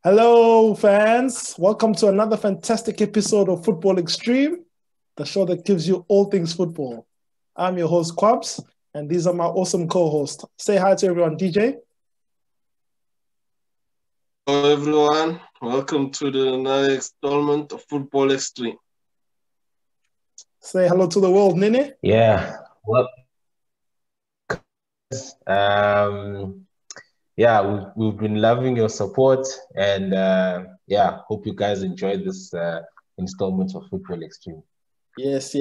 Hello, fans. Welcome to another fantastic episode of Football Xstream, the show that gives you all things football. I'm your host, Kwabs, and these are my awesome co-hosts. Say hi to everyone, DJ. Hello, everyone. Welcome to the another installment of Football Xstream. Say hello to the world, Nene. Yeah, well, um, we've been loving your support, and hope you guys enjoyed this installment of Football Xstream. Yes.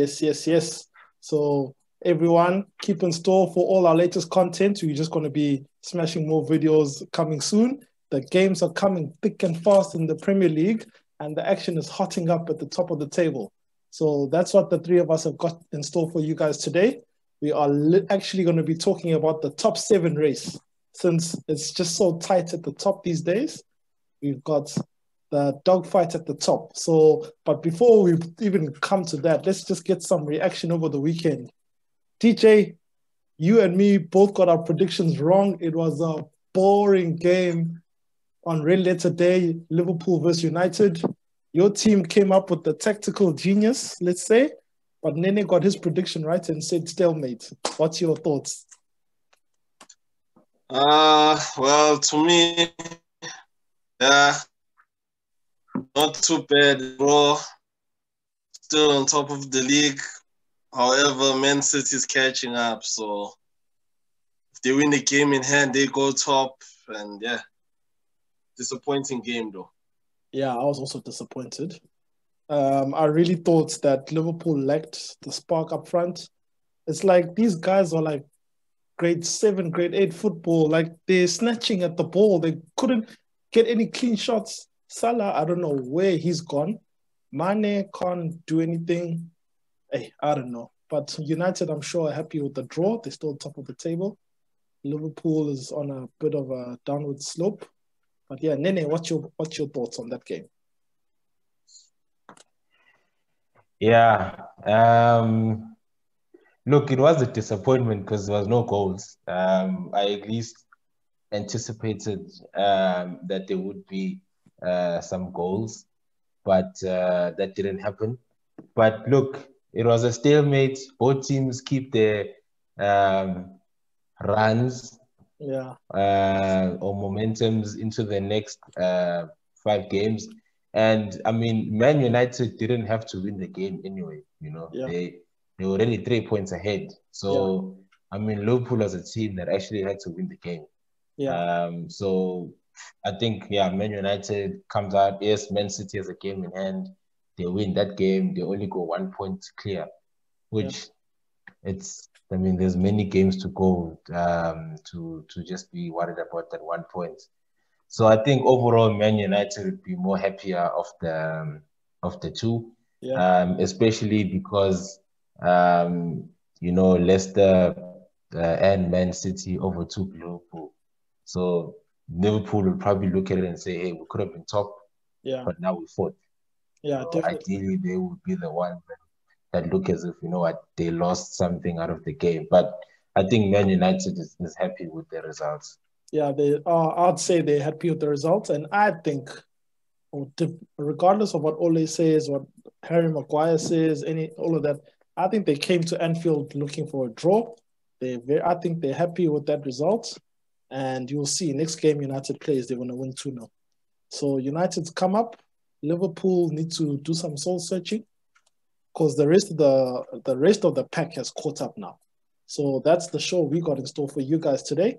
So, everyone, keep in store for all our latest content. We're just going to be smashing more videos coming soon. The games are coming thick and fast in the Premier League, and the action is hotting up at the top of the table. So that's what the three of us have got in store for you guys today. We are actually going to be talking about the top 7 race, since it's just so tight at the top these days. We've got the dogfight at the top. So, but before we even come to that, let's just get some reaction over the weekend. DJ, you and me both got our predictions wrong. It was a boring game on Red Letter Day, Liverpool versus United. Your team came up with the tactical genius, let's say, but Nene got his prediction right and said stalemate. What's your thoughts? Well, to me, not too bad, bro. Still on top of the league. However, Man City is catching up. So if they win the game in hand, they go top. And disappointing game though. Yeah, I was also disappointed. I really thought that Liverpool lacked the spark up front. It's like these guys are like grade 7, grade 8 football. Like they're snatching at the ball. They couldn't get any clean shots. Salah, I don't know where he's gone. Mane can't do anything. Hey, I don't know. But United, I'm sure, are happy with the draw. They're still top of the table. Liverpool is on a bit of a downward slope. But yeah, Nene, what's your thoughts on that game? Yeah, look, it was a disappointment because there was no goals. I at least anticipated that there would be some goals, but that didn't happen. But look, it was a stalemate. Both teams keep their runs or momentums into the next 5 games. And I mean, Man United didn't have to win the game anyway. You know, they were already 3 points ahead. So I mean, Liverpool was a team that actually had to win the game. So I think Man United comes out. Yes, Man City has a game in hand. They win that game. They only go 1 point clear, which I mean, there's many games to go to just be worried about that 1 point. So I think overall, Man United would be more happier of the two, especially because Leicester and Man City overtook Liverpool. So Liverpool will probably look at it and say, "Hey, we could have been top, but now we fought." Yeah, so ideally, they would be the one that look as if, they lost something out of the game. But I think Man United is happy with the results. Yeah, I'd say they're happy with the results. And I think, regardless of what Ole says, what Harry Maguire says, all of that, I think they came to Anfield looking for a draw. I think they're happy with that result. And you'll see next game United plays, they're going to win 2-0. So United's come up. Liverpool need to do some soul searching, because the rest of the pack has caught up now. So that's the show we got in store for you guys today.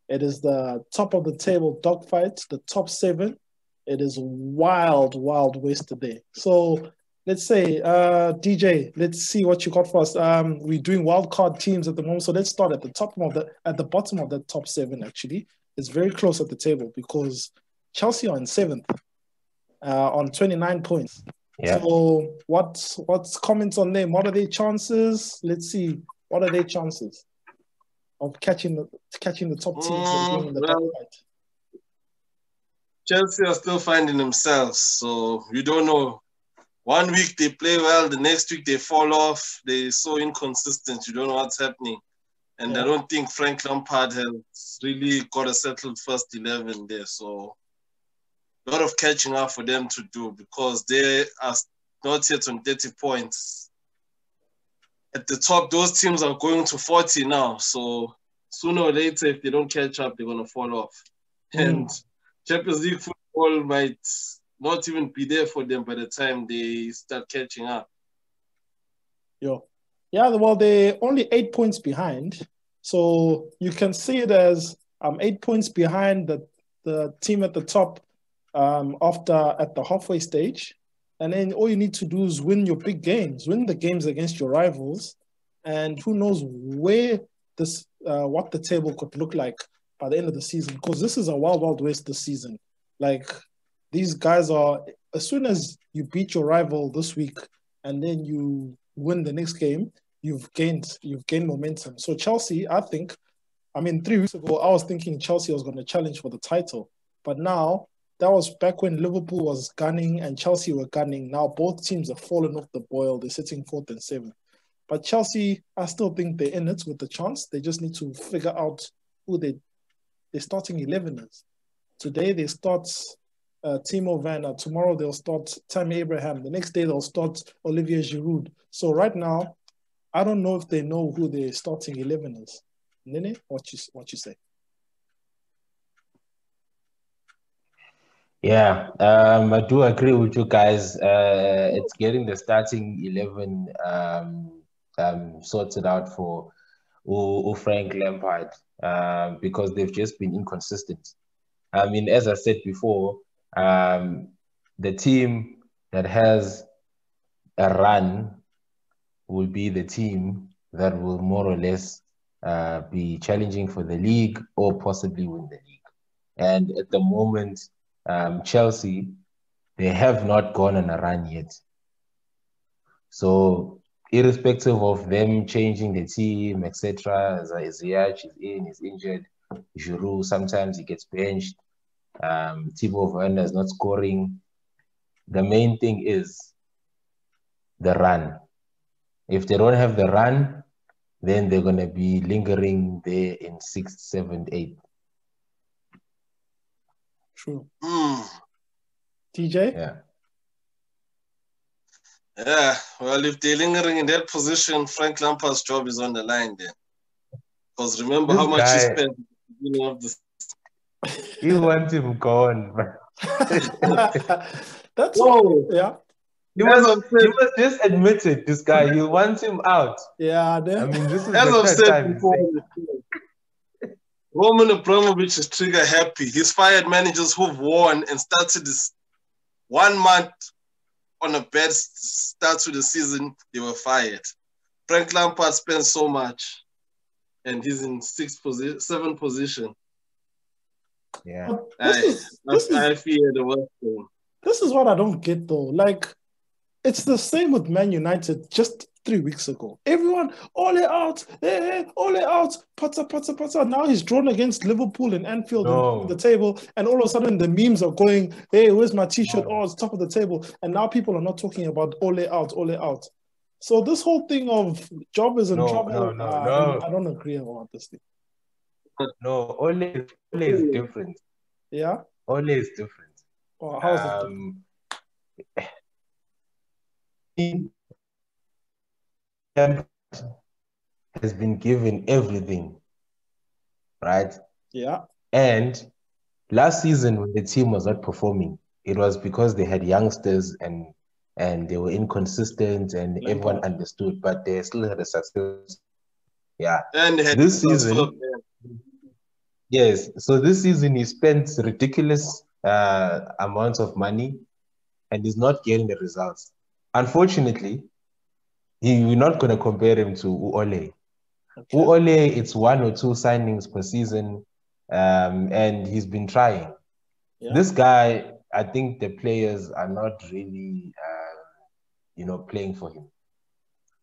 It is the top of the table dogfight, the top 7. It is wild west today. So let's say, DJ, let's see what you got for us. We're doing wild card teams at the moment, so let's start at the bottom of the top 7. Actually, it's very close at the table because Chelsea are in 7th on 29 points. Yeah. So what's comments on them? What are their chances? Let's see. What are their chances of catching the top teams in the top fight? Chelsea are still finding themselves, so you don't know. One week they play well, the next week they fall off. They're so inconsistent. You don't know what's happening. And I don't think Frank Lampard has really got a settled first 11 there. So a lot of catching up for them to do because they are not yet on 30 points. At the top, those teams are going to 40 now. So sooner or later, if they don't catch up, they're going to fall off. And Champions League football might not even be there for them by the time they start catching up. Yeah, well, they're only 8 points behind. So you can see it as 8 points behind the team at the top at the halfway stage. And then all you need to do is win your big games, win the games against your rivals. And who knows where what the table could look like by the end of the season. Because this is a wild, wild west this season. Like, these guys are, as soon as you beat your rival this week and then you win the next game, you've gained momentum. So Chelsea, I think, 3 weeks ago, I was thinking Chelsea was going to challenge for the title. But now, that was back when Liverpool was gunning and Chelsea were gunning. Now both teams have fallen off the boil. They're sitting 4th and 7th. But Chelsea, I still think they're in it with the chance. They just need to figure out who their starting 11 is. Today they start Timo Werner. Tomorrow they'll start Tammy Abraham. The next day they'll start Olivier Giroud. So right now, I don't know if they know who their starting 11 is. Nene, what you say? Yeah, I do agree with you guys. It's getting the starting 11 sorted out for Frank Lampard because they've just been inconsistent. As I said before, the team that has a run will be the team that will more or less be challenging for the league or possibly win the league. And at the moment, Chelsea, they have not gone on a run yet. So irrespective of them changing the team, etc., Ziyech is injured. Giroud, sometimes he gets benched. Timo Werner is not scoring. The main thing is the run. If they don't have the run, then they're going to be lingering there in 6th, 7th, 8th. True. TJ? Yeah, well, if they're lingering in that position, Frank Lampard's job is on the line then. Because remember how much he spent at the beginning of the season. You want him gone. That's all. Yeah. You must just admit it, this guy. You want him out. Yeah. This is as the I've said time before. Roman Abramovich is trigger happy. He's fired managers who've won and started this 1 month on a bad start to the season. They were fired. Frank Lampard spent so much, and he's in 7th position. Yeah, I fear the worst thing. This is what I don't get though. Like, it's the same with Man United just 3 weeks ago. Everyone, all out, all out, Potter. Now he's drawn against Liverpool and Anfield on the table, and all of a sudden the memes are going, hey, where's my t-shirt? Oh, it's top of the table. And now people are not talking about all out. So this whole thing of job is in trouble, I don't agree about this thing. No, Ole is different. Yeah? Ole is different. Oh, how is it different? Has been given everything, right? Yeah. And last season when the team was not performing, it was because they had youngsters and they were inconsistent and everyone understood, but they still had a success. Yeah. And this season, yes. So this season he spent ridiculous amounts of money and is not getting the results. Unfortunately, you're not going to compare him to Ole. Okay. Ole, it's 1 or 2 signings per season, and he's been trying. Yeah. This guy, I think the players are not really, playing for him.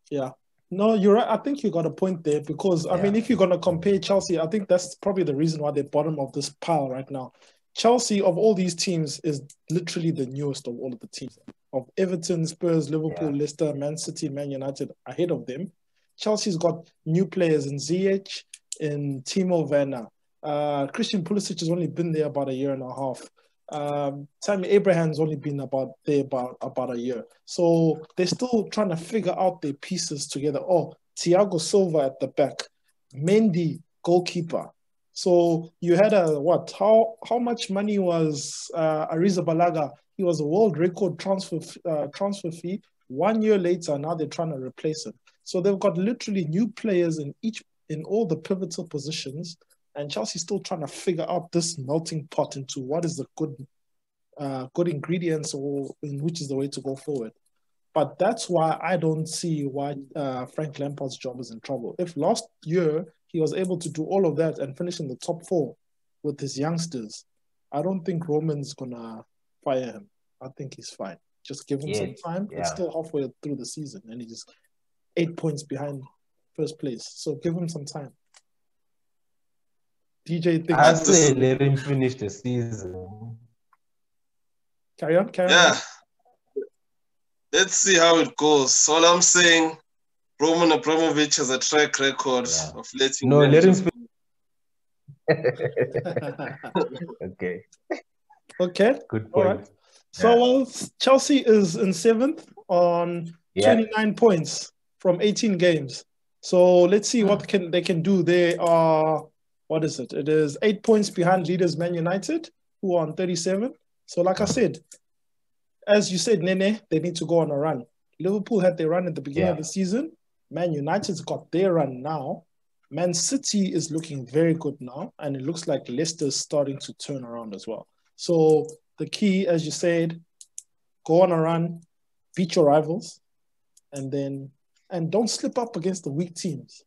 Yeah. No, you're right. I think you got a point there because, if you're going to compare Chelsea, I think that's probably the reason why they're bottom of this pile right now. Chelsea, of all these teams, is literally the newest of all of the teams. Of Everton, Spurs, Liverpool, Leicester, Man City, Man United ahead of them. Chelsea's got new players in Ziyech, in Timo Werner. Christian Pulisic has only been there about a year and a half. Tammy Abraham's only been about a year. So they're still trying to figure out their pieces together. Oh, Thiago Silva at the back, Mendy, goalkeeper. So you had how much money was Ariza Balaga? He was a world record transfer fee. 1 year later, now they're trying to replace him. So they've got literally new players in all the pivotal positions, and Chelsea's still trying to figure out this melting pot into what is the good ingredients or in which is the way to go forward. But that's why I don't see why Frank Lampard's job is in trouble. If last year he was able to do all of that and finish in the top 4 with his youngsters, I don't think Roman's gonna fire him. I think he's fine. Just give him some time. Yeah. It's still halfway through the season, and he's just 8 points behind first place. So give him some time. DJ thinks I'd say let him finish the season. Carry on. Yeah. Let's see how it goes. All I'm saying, Roman Abramovich has a track record of letting. No, let him finish. Okay. Good point. All right. So Chelsea is in 7th on 29 points from 18 games. So let's see what they can do. They are, what is it? It is 8 points behind leaders Man United, who are on 37. So like I said, as you said, Nene, they need to go on a run. Liverpool had their run at the beginning of the season. Man United's got their run now. Man City is looking very good now, and it looks like Leicester's starting to turn around as well. So the key, as you said, go on a run, beat your rivals, and don't slip up against the weak teams.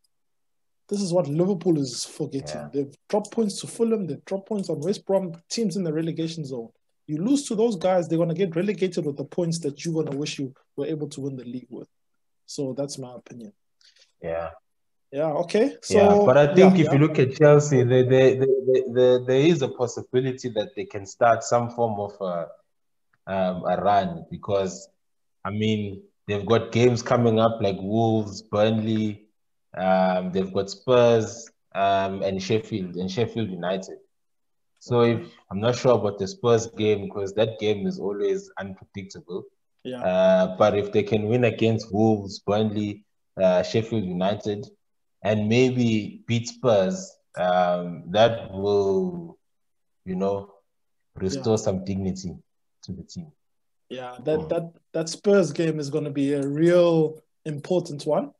This is what Liverpool is forgetting. Yeah. They've dropped points to Fulham. They've dropped points on West Brom, teams in the relegation zone. You lose to those guys, they're going to get relegated with the points that you're going to wish you were able to win the league with. So that's my opinion. Yeah. Yeah, okay. So, but I think if you look at Chelsea, there is a possibility that they can start some form of a run because, I mean, they've got games coming up like Wolves, Burnley, they've got Spurs and Sheffield United. So I'm not sure about the Spurs game because that game is always unpredictable. Yeah. But if they can win against Wolves, Burnley, Sheffield United, and maybe beat Spurs, that will, restore some dignity to the team. Yeah, that Spurs game is going to be a real important one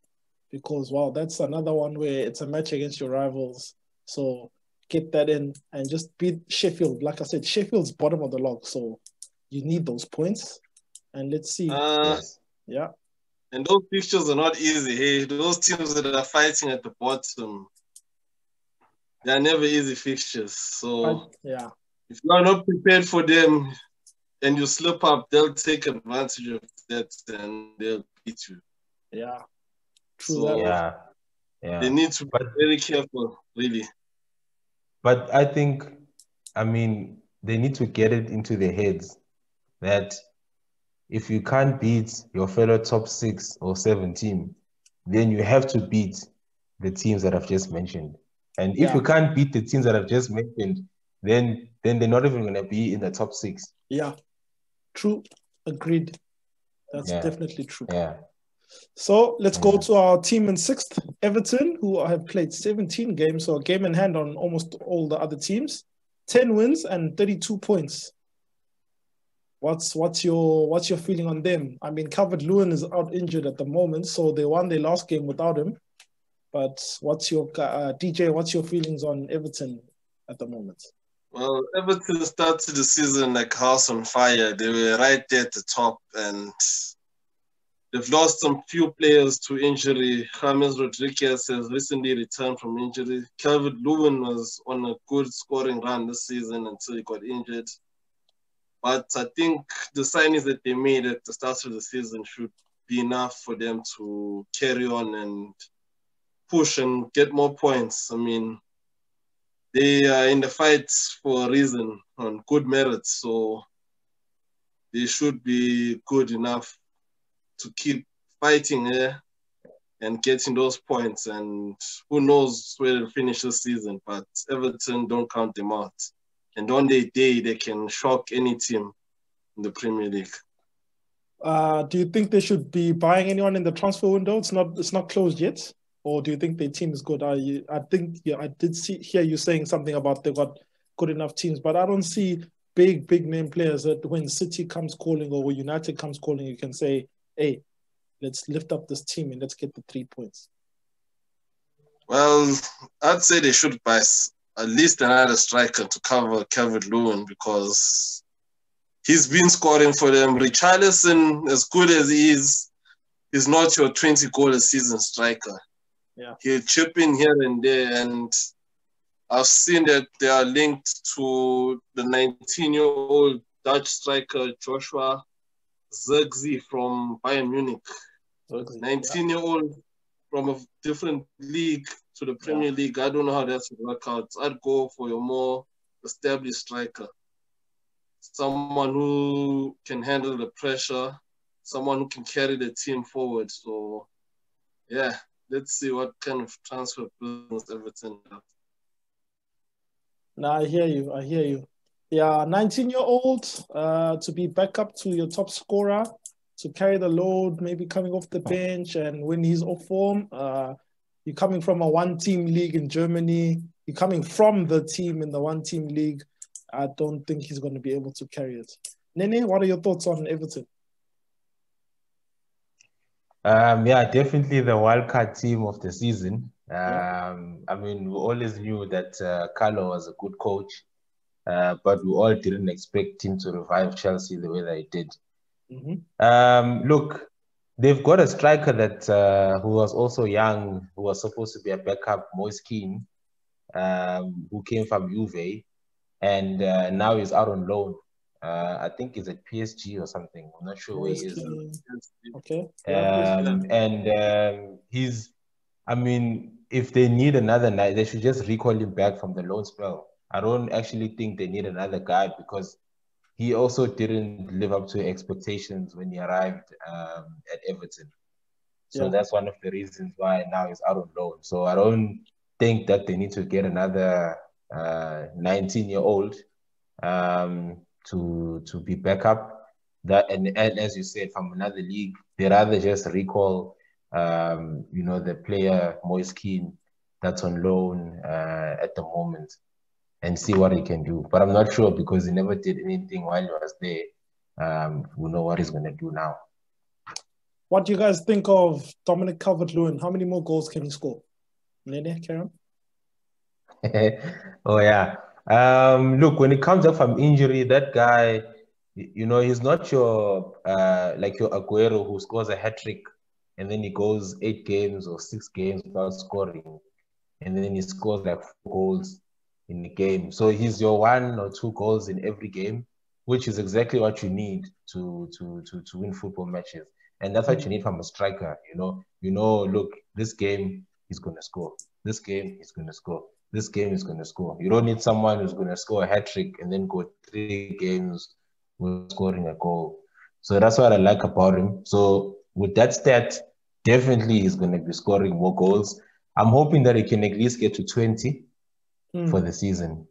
because, that's another one where it's a match against your rivals. So get that in and just beat Sheffield. Like I said, Sheffield's bottom of the log, so you need those points. And let's see. Yeah. And those fixtures are not easy. Hey, those teams that are fighting at the bottom, they are never easy fixtures. So if you are not prepared for them and you slip up, they'll take advantage of that and they'll beat you. Yeah. True. So they need to be very careful, really. But I think, they need to get it into their heads that if you can't beat your fellow top 6 or 7 team, then you have to beat the teams that I've just mentioned. And if you can't beat the teams that I've just mentioned, then they're not even going to be in the top 6. Yeah, true. Agreed. That's definitely true. Yeah. So let's go to our team in 6th, Everton, who have played 17 games, so a game in hand on almost all the other teams. 10 wins and 32 points. What's your feeling on them? I mean, Calvert-Lewin is out injured at the moment, so they won their last game without him. But what's your DJ? What's your feelings on Everton at the moment? Well, Everton started the season like house on fire. They were right there at the top, and they've lost some few players to injury. James Rodriguez has recently returned from injury. Calvert-Lewin was on a good scoring run this season until he got injured. But I think the signings that they made at the start of the season should be enough for them to carry on and push and get more points. I mean, they are in the fight for a reason, on good merits, so they should be good enough to keep fighting here and getting those points. And who knows where they'll finish this season, but Everton, don't count them out. and on their day, they can shock any team in the Premier League. Do you think they should be buying anyone in the transfer window? It's not closed yet, or do you think their team is good? I did hear you saying something about they got good enough teams, but I don't see big name players that when City comes calling or when United comes calling, you can say, hey, let's lift up this team and let's get the 3 points. Well, I'd say they should buy at least another striker to cover Calvert-Lewin because he's been scoring for them. Richarlison, as good as he is, he's not your 20-goal-a-season striker. Yeah, He'll chip in here and there, and I've seen that they are linked to the 19-year-old Dutch striker Joshua Zirkzee from Bayern Munich. 19-year-old from a different league to the Premier League. I don't know how that would work out. I'd go for your more established striker. Someone who can handle the pressure, someone who can carry the team forward. So, yeah, let's see what kind of transfer business Everton have. No, I hear you. Yeah, 19-year-old to be back up to your top scorer, to carry the load, maybe coming off the bench, and when he's off form, you're coming from a one-team league in Germany, you're coming from the team in the one-team league, I don't think he's going to be able to carry it. Nene, what are your thoughts on Everton? Yeah, definitely the wildcard team of the season. I mean, we always knew that Carlo was a good coach, but we all didn't expect him to revive Chelsea the way that he did. Look, they've got a striker that who was also young, who was supposed to be a backup, Moise Kean, who came from Juve, and now he's out on loan. I think he's at PSG or something. I'm not sure where he is. Okay. And he's, I mean, if they need another night, they should just recall him back from the loan spell. I don't actually think they need another guy because he also didn't live up to expectations when he arrived at Everton. So that's one of the reasons why now he's out on loan. So I don't think that they need to get another 19-year-old to be backup. That and as you said, from another league, they rather just recall the player Moise Kean that's on loan at the moment and see what he can do. But I'm not sure because he never did anything while he was there. We know what he's going to do now. What do you guys think of Dominic Calvert-Lewin? How many more goals can he score? Nene, Karen? Oh, yeah. Look, when it comes up from injury, that guy, he's not your like your Aguero who scores a hat-trick and then he goes 8 games or 6 games without scoring. And then he scores like 4 goals in the game. So he's your 1 or 2 goals in every game, which is exactly what you need to win football matches. And that's what you need from a striker, look, this game he's going to score. This game he's going to score. This game is going to score. You don't need someone who's going to score a hat-trick and then go 3 games without scoring a goal. So that's what I like about him. So with that stat, definitely he's going to be scoring more goals. I'm hoping that he can at least get to 20 for the season.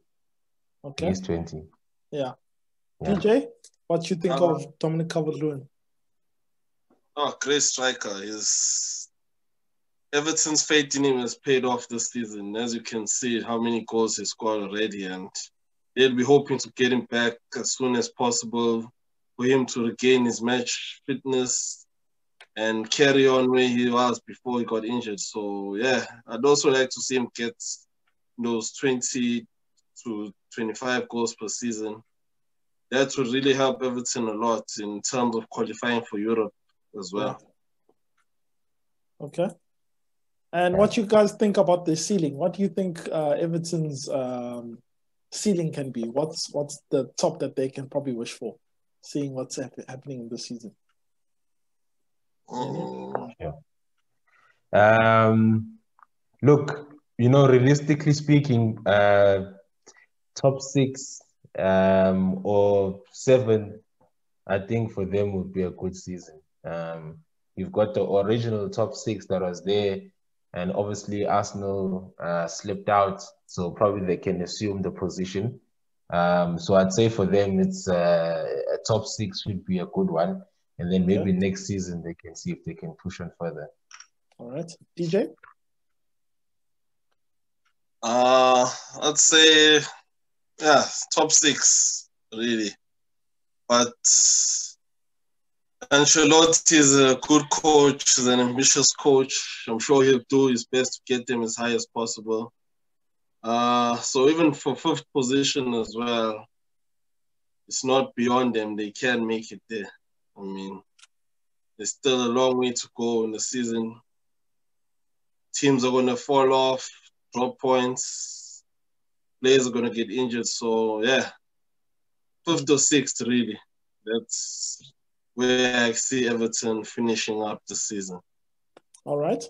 Okay. At least 20. Yeah. DJ, what do you think of Dominic Calvert-Lewin? Oh, great striker. Everton's faith in him has paid off this season. As you can see, how many goals he scored already, and they'll be hoping to get him back as soon as possible for him to regain his match fitness and carry on where he was before he got injured. So, yeah, I'd also like to see him get those 20 to 25 goals per season. That would really help Everton a lot in terms of qualifying for Europe as well. Yeah. Okay. And what you guys think about the ceiling? What do you think Everton's ceiling can be? What's the top that they can probably wish for, seeing what's happening in this season? Look, realistically speaking, top 6 or 7, I think for them would be a good season. You've got the original top 6 that was there, and obviously Arsenal slipped out, so probably they can assume the position. So I'd say for them, it's a top 6 would be a good one. And then maybe next season they can see if they can push on further. All right. DJ? I'd say, top 6, really. But Ancelotti is a good coach, he's an ambitious coach. I'm sure he'll do his best to get them as high as possible. So even for 5th position as well, it's not beyond them. They can make it there. I mean, there's still a long way to go in the season. Teams are going to fall off, drop points. Players are going to get injured. So, 5th or 6th, really. That's where I see Everton finishing up the season. All right.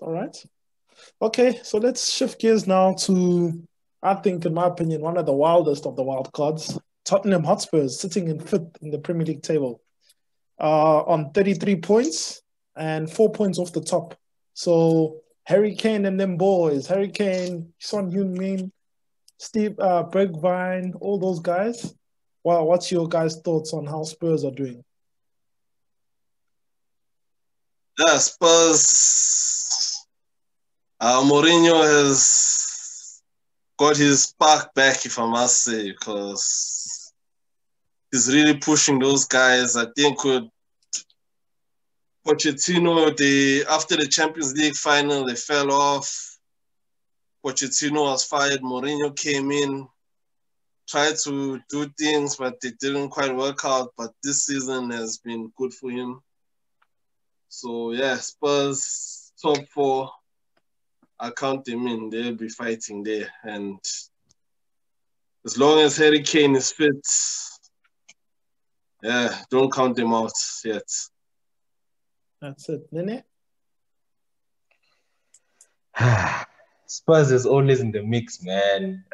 Okay, so let's shift gears now to, I think, in my opinion, one of the wildest of the wild cards. Tottenham Hotspurs sitting in 5th in the Premier League table on 33 points and 4 points off the top. So Harry Kane and them boys, Harry Kane, Son Heung-min, Steve Bergwijn, all those guys. Well, what's your guys' thoughts on how Spurs are doing? Yeah, Spurs. Mourinho has got his spark back, if I must say, because he's really pushing those guys. I think with Pochettino, after the Champions League final, they fell off. Pochettino was fired. Mourinho came in, tried to do things, but they didn't quite work out. But this season has been good for him. So, Spurs, top 4, I count them in. They'll be fighting there. And as long as Harry Kane is fit, don't count them out yet. That's it. Nene? Spurs is always in the mix, man.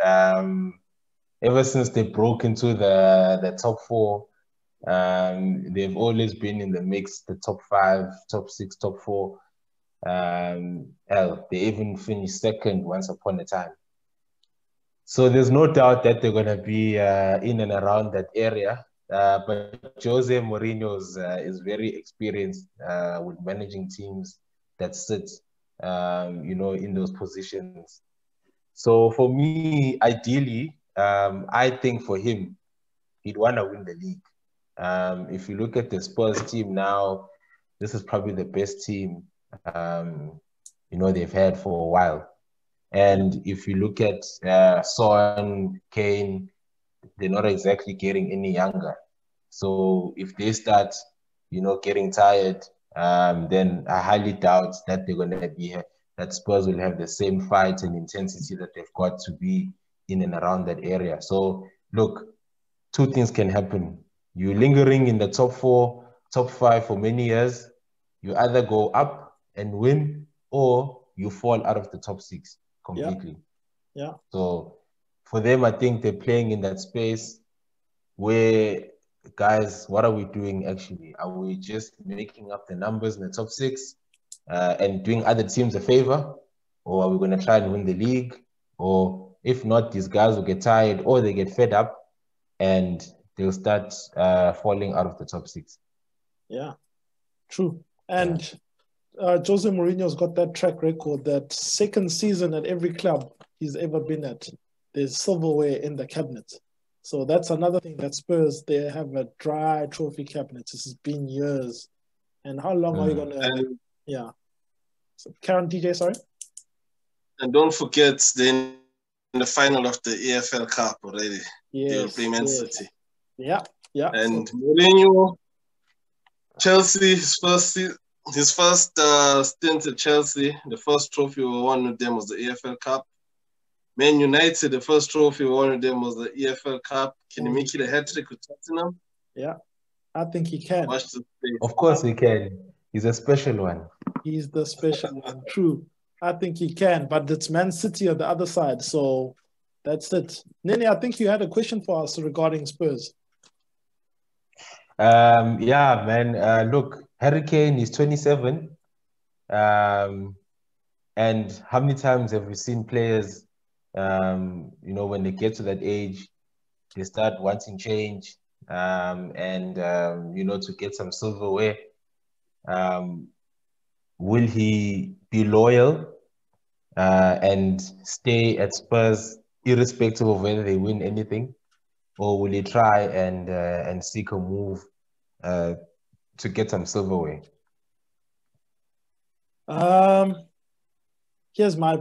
Ever since they broke into the top 4, they've always been in the mix, the top 5, top 6, top 4. Hell, they even finished 2nd once upon a time. So there's no doubt that they're going to be in and around that area. But Jose Mourinho is very experienced with managing teams that sit, in those positions. So for me, ideally, I think for him, he'd want to win the league. If you look at the Spurs team now, this is probably the best team, they've had for a while. And if you look at Son, Kane, they're not exactly getting any younger. So if they start, getting tired, then I highly doubt that they're going to be that Spurs will have the same fight and intensity that they've got to be in and around that area. So look, 2 things can happen. You're lingering in the top 4, top 5 for many years. You either go up and win, or you fall out of the top 6 completely. Yeah. So for them, I think they're playing in that space where, guys, what are we doing actually? Are we just making up the numbers in the top 6 and doing other teams a favor? Or are we going to try and win the league? Or if not, these guys will get tired or they get fed up and they'll start falling out of the top 6. Yeah, true. And Jose Mourinho's got that track record, that 2nd season at every club he's ever been at, there's silverware in the cabinet. So that's another thing that Spurs, they have a dry trophy cabinet. This has been years. And how long are you going to... So, Karen, DJ, sorry? And don't forget, they're in the final of the EFL Cup already. They'll play Man City. Yeah. And Mourinho, Chelsea, his first stint at Chelsea, the first trophy we won with them was the EFL Cup. Man United, the first trophy we won with them was the EFL Cup. Can he make it a hat-trick with Tottenham? Yeah, I think he can. Watch the space. Of course he can. He's a special one. He's the special one, true. I think he can, but it's Man City on the other side, so that's it. Nene, I think you had a question for us regarding Spurs. Yeah, man. Look, Harry Kane is 27. And how many times have we seen players, when they get to that age, they start wanting change, and to get some silverware. Will he be loyal and stay at Spurs irrespective of whether they win anything, or will he try and seek a move to get some silverware? Here's my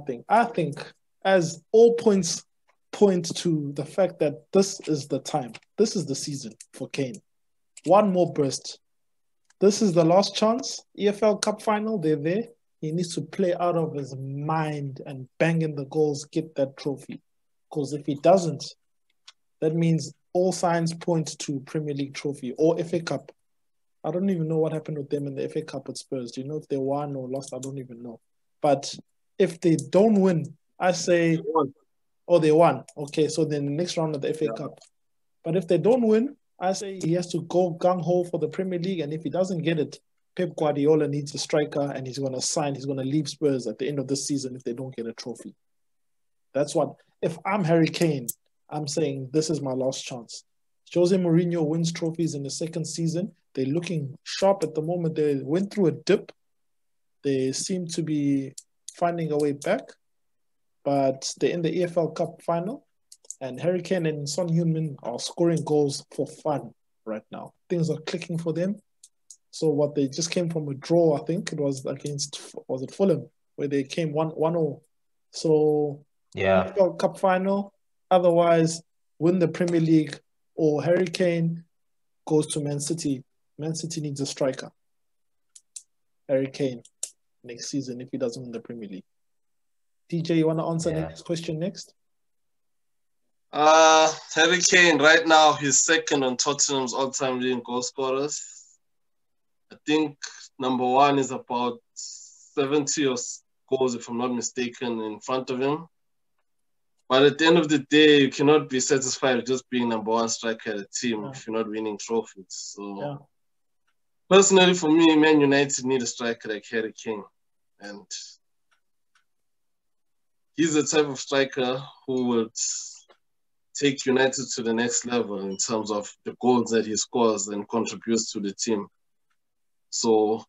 thing. I think as all points point to the fact that this is the time, this is the season for Kane. One more burst. This is the last chance. EFL Cup final, they're there. He needs to play out of his mind and bang in the goals, get that trophy. Because if he doesn't, that means all signs point to Premier League trophy or FA Cup. I don't even know what happened with them in the FA Cup at Spurs. Do you know if they won or lost? I don't even know. But if they don't win, I say, they won. Okay, so then the next round of the FA Cup. But if they don't win, I say he has to go gung-ho for the Premier League. And if he doesn't get it, Pep Guardiola needs a striker and he's going to leave Spurs at the end of this season if they don't get a trophy. That's what, if I'm Harry Kane, I'm saying this is my last chance. Jose Mourinho wins trophies in the second season. They're looking sharp at the moment. They went through a dip. They seem to be finding a way back, but they're in the EFL Cup final. And Harry Kane and Son Heung-min are scoring goals for fun right now. Things are clicking for them. So what they just came from a draw, I think it was against, was it Fulham, where they came 1-0. So yeah, EFL Cup final. Otherwise, win the Premier League, or Harry Kane goes to Man City. Man City needs a striker. Harry Kane next season if he doesn't win the Premier League. DJ, you want to answer the next question next? Harry Kane, right now, he's second on Tottenham's all-time leading goal scorers. I think number one is about 70 goals, if I'm not mistaken, in front of him. But at the end of the day, you cannot be satisfied with just being number one striker at a team if you're not winning trophies. So, personally, for me, Man United need a striker like Harry Kane. And he's the type of striker who would take United to the next level in terms of the goals that he scores and contributes to the team. So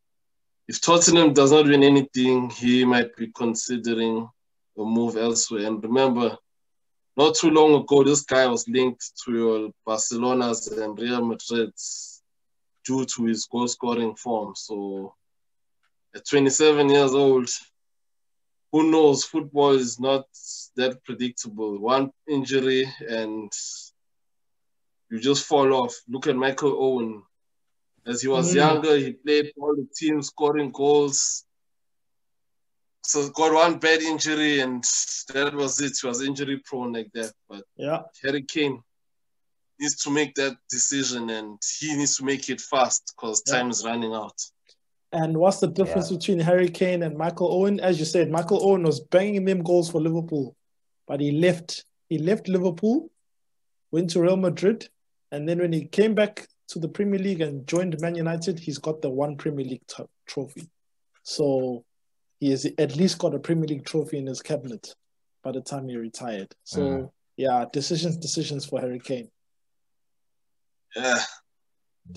if Tottenham does not win anything, he might be considering a move elsewhere. And remember, not too long ago, this guy was linked to Barcelona's and Real Madrid's due to his goal-scoring form. So at 27 years old, who knows? Football is not that predictable. One injury and you just fall off. Look at Michael Owen. As he was younger, he played for all the teams, scoring goals. So got one bad injury and that was it. He was injury prone like that. But Harry Kane needs to make that decision and he needs to make it fast because time is running out. And what's the difference between Harry Kane and Michael Owen? As you said, Michael Owen was banging them goals for Liverpool, but he left Liverpool, went to Real Madrid, and then when he came back to the Premier League and joined Man United, he's got the one Premier League trophy. So he has at least got a Premier League trophy in his cabinet by the time he retired. So decisions for Harry Kane. Yeah.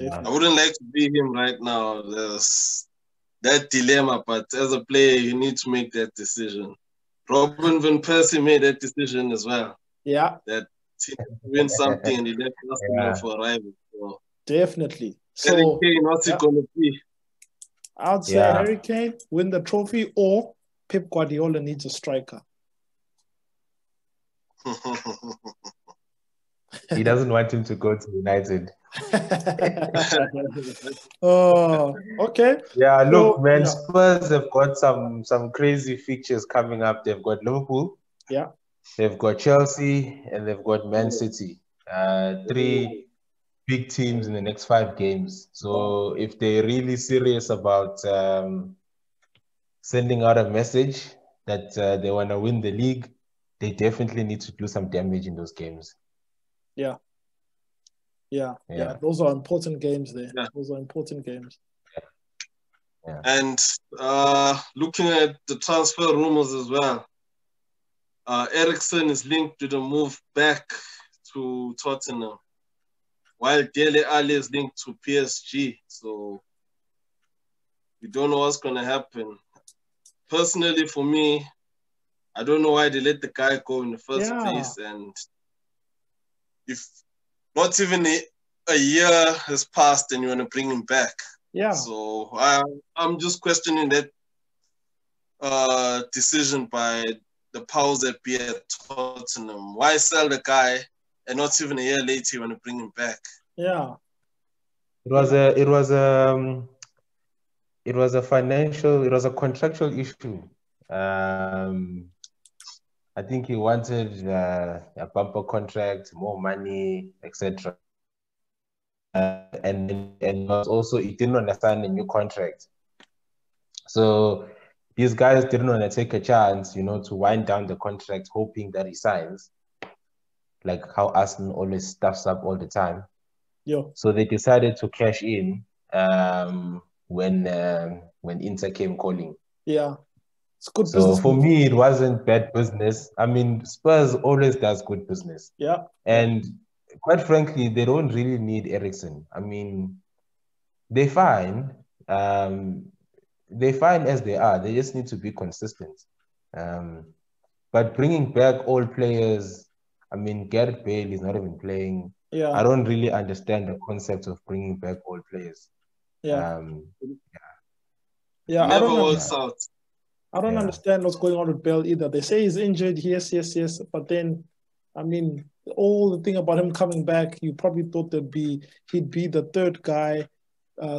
I wouldn't like to be him right now. There's that dilemma, but as a player, you need to make that decision. Robin Van Persie made that decision as well. Yeah. That he win something and he left Arsenal for a rival. So, definitely. Harry Kane, what's it going to be? I would say Harry Kane, win the trophy, or Pep Guardiola needs a striker. He doesn't want him to go to United. Okay. Yeah, look, man, Spurs have got some crazy fixtures coming up. They've got Liverpool. Yeah. They've got Chelsea and they've got Man City. 3 big teams in the next 5 games. So if they're really serious about sending out a message that they want to win the league, they definitely need to do some damage in those games. Yeah. Those are important games there. Yeah. Those are important games. Yeah. And looking at the transfer rumors as well, Eriksen is linked to the move back to Tottenham, while Dele Alli is linked to PSG. So we don't know what's going to happen. Personally, for me, I don't know why they let the guy go in the first place. And if not even a year has passed and you want to bring him back. Yeah. So I'm just questioning that decision by the powers that be at Tottenham. Why sell the guy and not even a year later you want to bring him back? Yeah. It was a contractual issue. I think he wanted a bumper contract, more money, etc. And also he didn't understand a new contract. So these guys didn't want to take a chance, to wind down the contract, hoping that he signs, like how Arsenal always stuffs up all the time. Yeah. So they decided to cash in when Inter came calling. Yeah. It's good so business. For me, it wasn't bad business. I mean, Spurs always does good business. Yeah. And quite frankly, they don't really need Eriksen. I mean, they're fine. They're fine as they are. They just need to be consistent. But bringing back all players, I mean, Gareth Bale is not even playing. Yeah. I don't really understand the concept of bringing back all players. Yeah. Yeah. Never works out. I don't understand what's going on with Bale either. They say he's injured, yes. But then, I mean, all the thing about him coming back, you probably thought he'd be the third guy,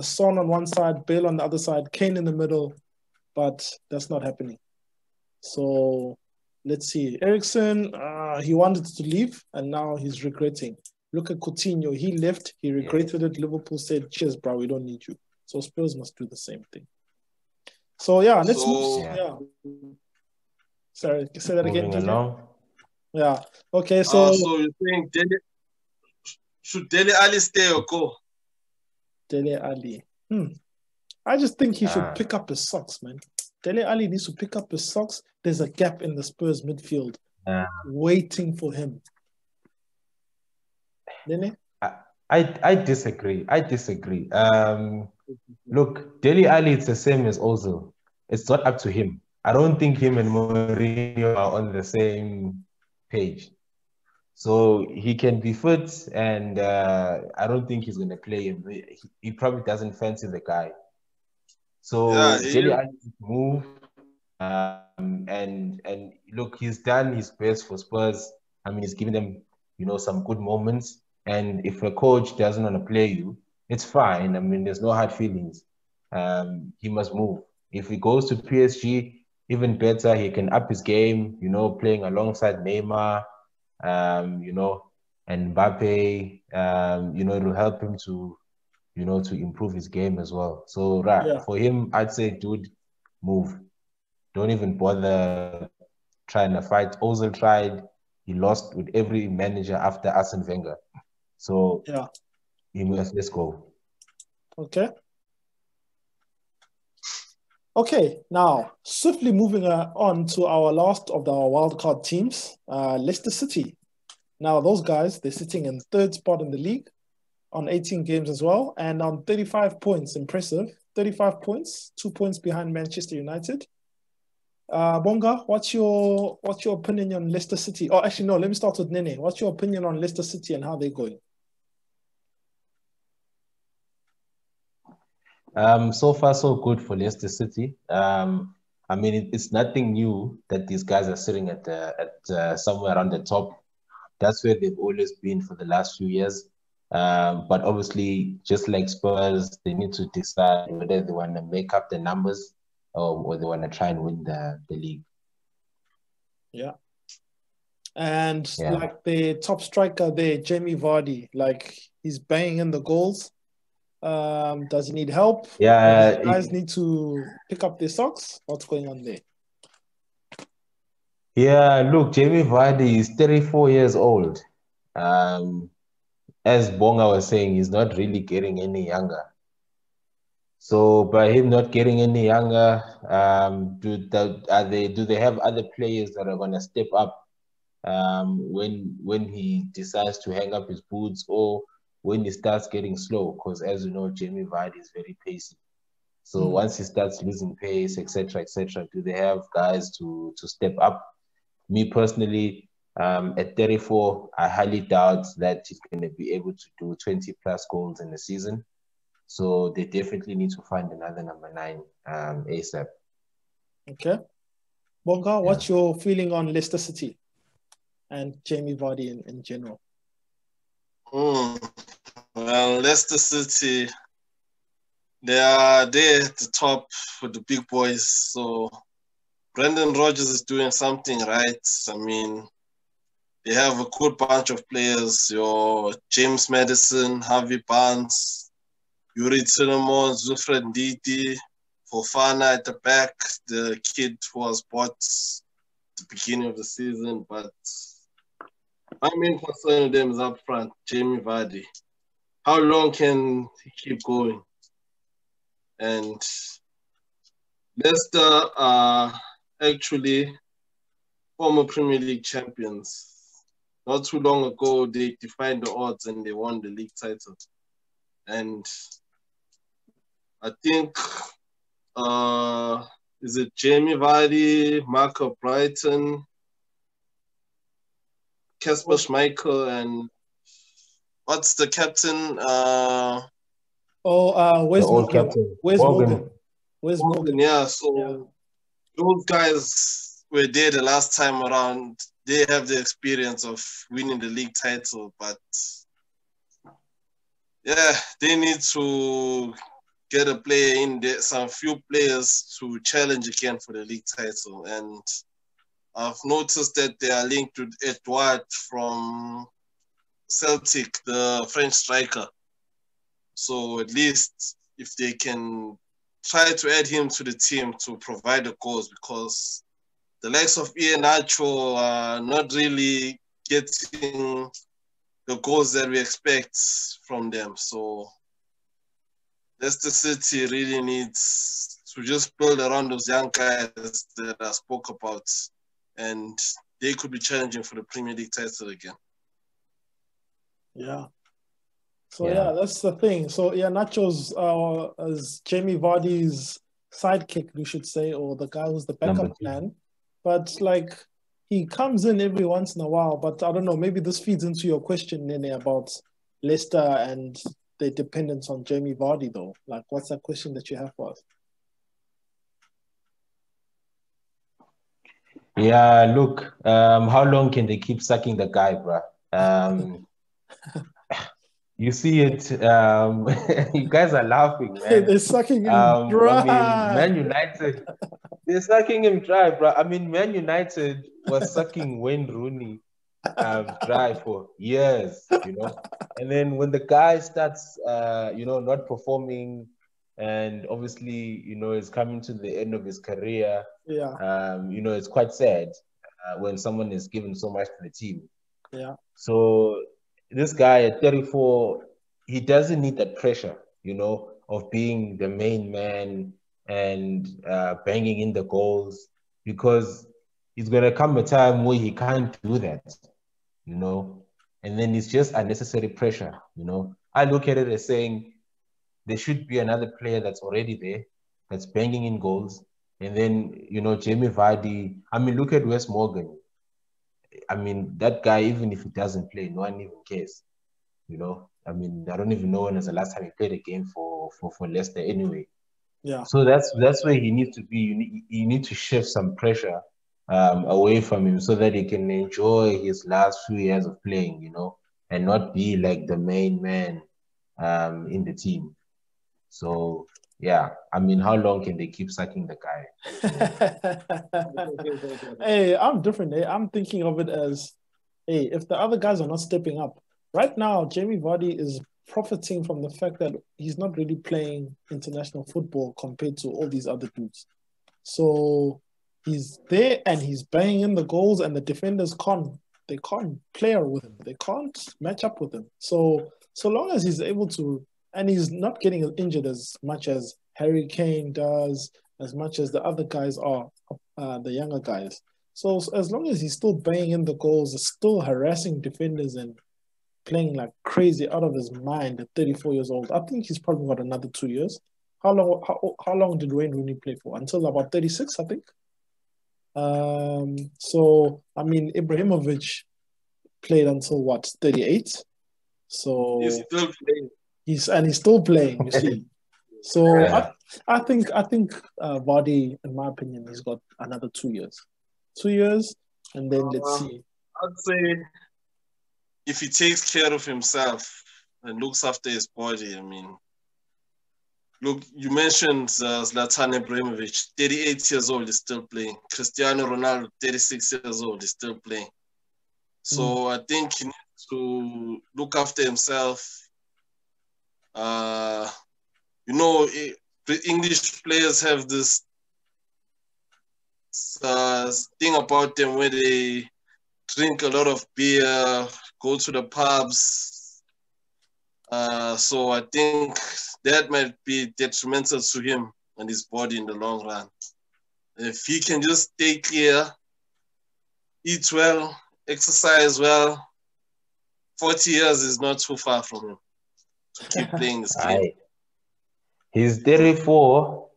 Son on one side, Bale on the other side, Kane in the middle, but that's not happening. So let's see. Eriksen, he wanted to leave, and now he's regretting. Look at Coutinho. He left. He regretted it. Liverpool said, cheers, bro, we don't need you. So Spurs must do the same thing. So, yeah, let's move. Yeah. Sorry, say that again. Yeah. Okay, so... so you're saying should Dele Alli stay or go? Dele Alli. I just think he should pick up his socks, man. Dele Alli needs to pick up his socks. There's a gap in the Spurs midfield waiting for him. Nene? I disagree. Look, Dele Alli, it's the same as Ozil. It's not up to him. I don't think him and Mourinho are on the same page. So he can be fit, and I don't think he's going to play him. He probably doesn't fancy the guy. So Dele Alli move, and look, he's done his best for Spurs. I mean, he's given them, some good moments. And if a coach doesn't want to play you, it's fine. I mean, there's no hard feelings. He must move. If he goes to PSG, even better. He can up his game, playing alongside Neymar, and Mbappe. It'll help him to, to improve his game as well. So, for him, I'd say, dude, move. Don't even bother trying to fight. Ozil tried. He lost with every manager after Arsene Wenger. So, let's go. Okay, now, swiftly moving on to our last of our wildcard teams, Leicester City. Now, those guys, they're sitting in third spot in the league on 18 games as well, and on 35 points. Impressive. 35 points, 2 points behind Manchester United. Bonga, what's your opinion on Leicester City? Oh, actually, no, let me start with Nene. What's your opinion on Leicester City and how they're going? So far, so good for Leicester City. I mean, it's nothing new that these guys are sitting at somewhere around the top. That's where they've always been for the last few years. But obviously, just like Spurs, they need to decide whether they want to make up the numbers or they want to try and win the league. Yeah. And like the top striker there, Jamie Vardy, like he's banging in the goals. Does he need help? Yeah. Does guys need to pick up their socks? What's going on there? Yeah, look, Jamie Vardy is 34 years old. As Bonga was saying, he's not really getting any younger. So by him not getting any younger, do they have other players that are going to step up when he decides to hang up his boots or when he starts getting slow, because as you know, Jamie Vardy is very pacey. So once he starts losing pace, etc., do they have guys to step up? Me personally, at 34, I highly doubt that he's going to be able to do 20 plus goals in the season. So they definitely need to find another number 9 ASAP. Okay. Bonga, what's your feeling on Leicester City and Jamie Vardy in general? Well, Leicester City, they are there at the top with the big boys. So Brendan Rodgers is doing something right. I mean, they have a good bunch of players. Your James Maddison, Harvey Barnes, Yuri Tielemans, Wilfred Ndidi, Fofana at the back, the kid who was bought at the beginning of the season. But my main concern with them is up front, Jamie Vardy. How long can he keep going? And Leicester are actually former Premier League champions. Not too long ago, they defied the odds and they won the league title. And I think, is it Jamie Vardy, Marco Brighton, Kasper Schmeichel, and what's the captain? Where's Morgan? Where's Morgan? Where's Morgan? Yeah, so those guys were there the last time around. They have the experience of winning the league title, but yeah, they need to get a player in there, some few players to challenge again for the league title. And I've noticed that they are linked with Edouard from Celtic, the French striker. So at least if they can try to add him to the team to provide the goals, because the likes of Iheanacho are not really getting the goals that we expect from them. So Leicester City really needs to just build around those young guys that I spoke about, and they could be challenging for the Premier League title again. Yeah. So yeah, that's the thing. So Iheanacho's as Jamie Vardy's sidekick, we should say, or the guy who's the backup plan. But like, he comes in every once in a while. But I don't know, maybe this feeds into your question, Nene, about Leicester and their dependence on Jamie Vardy, though. Like, what's that question that you have for us? Yeah, look, how long can they keep sucking the guy, bruh? You see it. You guys are laughing, man. They're sucking him dry. I mean, Man United, they're sucking him dry, bro. I mean, Man United was sucking Wayne Rooney dry for years, you know. And then when the guy starts, not performing, and obviously, is coming to the end of his career, it's quite sad when someone is given so much to the team. Yeah. So this guy at 34, he doesn't need that pressure, of being the main man and banging in the goals, because it's going to come a time where he can't do that, and then it's just unnecessary pressure, I look at it as saying there should be another player that's already there, that's banging in goals, and then, Jamie Vardy, I mean, look at Wes Morgan. I mean, that guy, even if he doesn't play, no one even cares. I mean, I don't even know when was the last time he played a game for Leicester anyway. Yeah. So that's where he needs to be. You need to shift some pressure away from him so that he can enjoy his last few years of playing, and not be like the main man in the team. So, yeah, I mean, how long can they keep sucking the guy? Hey, I'm different. I'm thinking of it as, hey, if the other guys are not stepping up, right now, Jamie Vardy is profiting from the fact that he's not really playing international football compared to all these other dudes. So he's there and he's banging in the goals, and the defenders can't play with him. They can't match up with him. So long as he's able to, and he's not getting injured as much as Harry Kane does, as much as the other guys are, the younger guys. So as long as he's still banging in the goals, still harassing defenders and playing like crazy out of his mind at 34 years old, I think he's probably got another 2 years. How long did Wayne Rooney play for? Until about 36, I think. So I mean, Ibrahimovic played until what, 38? So he's still playing. He's still playing, you see. So Yeah. I think Vardy, in my opinion, he's got another 2 years. 2 years, and then let's see. I'd say if he takes care of himself and looks after his body, I mean, look, you mentioned Zlatan Ibrahimovic, 38 years old, is still playing. Cristiano Ronaldo, 36 years old, is still playing. So I think he needs to look after himself. You know, the English players have this thing about them where they drink a lot of beer, go to the pubs. So I think that might be detrimental to him and his body in the long run. If he can just stay clear, eat well, exercise well, 40 years is not too far from him to keep playing this game. He's 34,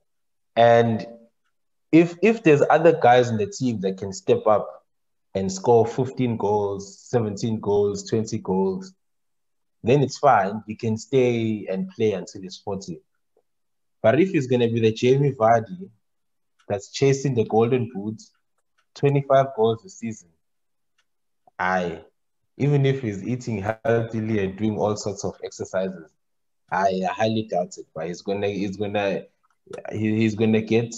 and if there's other guys in the team that can step up and score 15 goals, 17 goals, 20 goals, then it's fine. He can stay and play until he's 40. But if he's going to be the Jamie Vardy that's chasing the golden boot, 25 goals a season, even if he's eating healthily and doing all sorts of exercises, I highly doubt it. But he's gonna get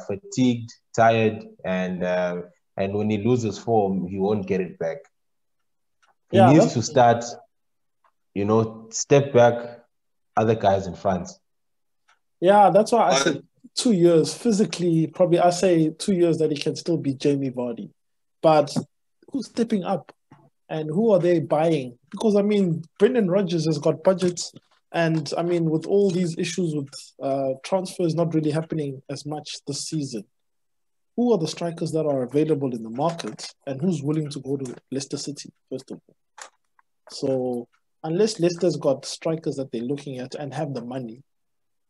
fatigued, tired, and when he loses form, he won't get it back. He needs to start, step back, other guys in front. Yeah, that's why I said 2 years. Physically, probably I say 2 years that he can still be Jamie Vardy. But who's stepping up? And who are they buying? Because, I mean, Brendan Rodgers has got budgets. And, I mean, with all these issues with transfers not really happening as much this season, who are the strikers that are available in the market? And who's willing to go to Leicester City, first of all? So, unless Leicester's got strikers that they're looking at and have the money,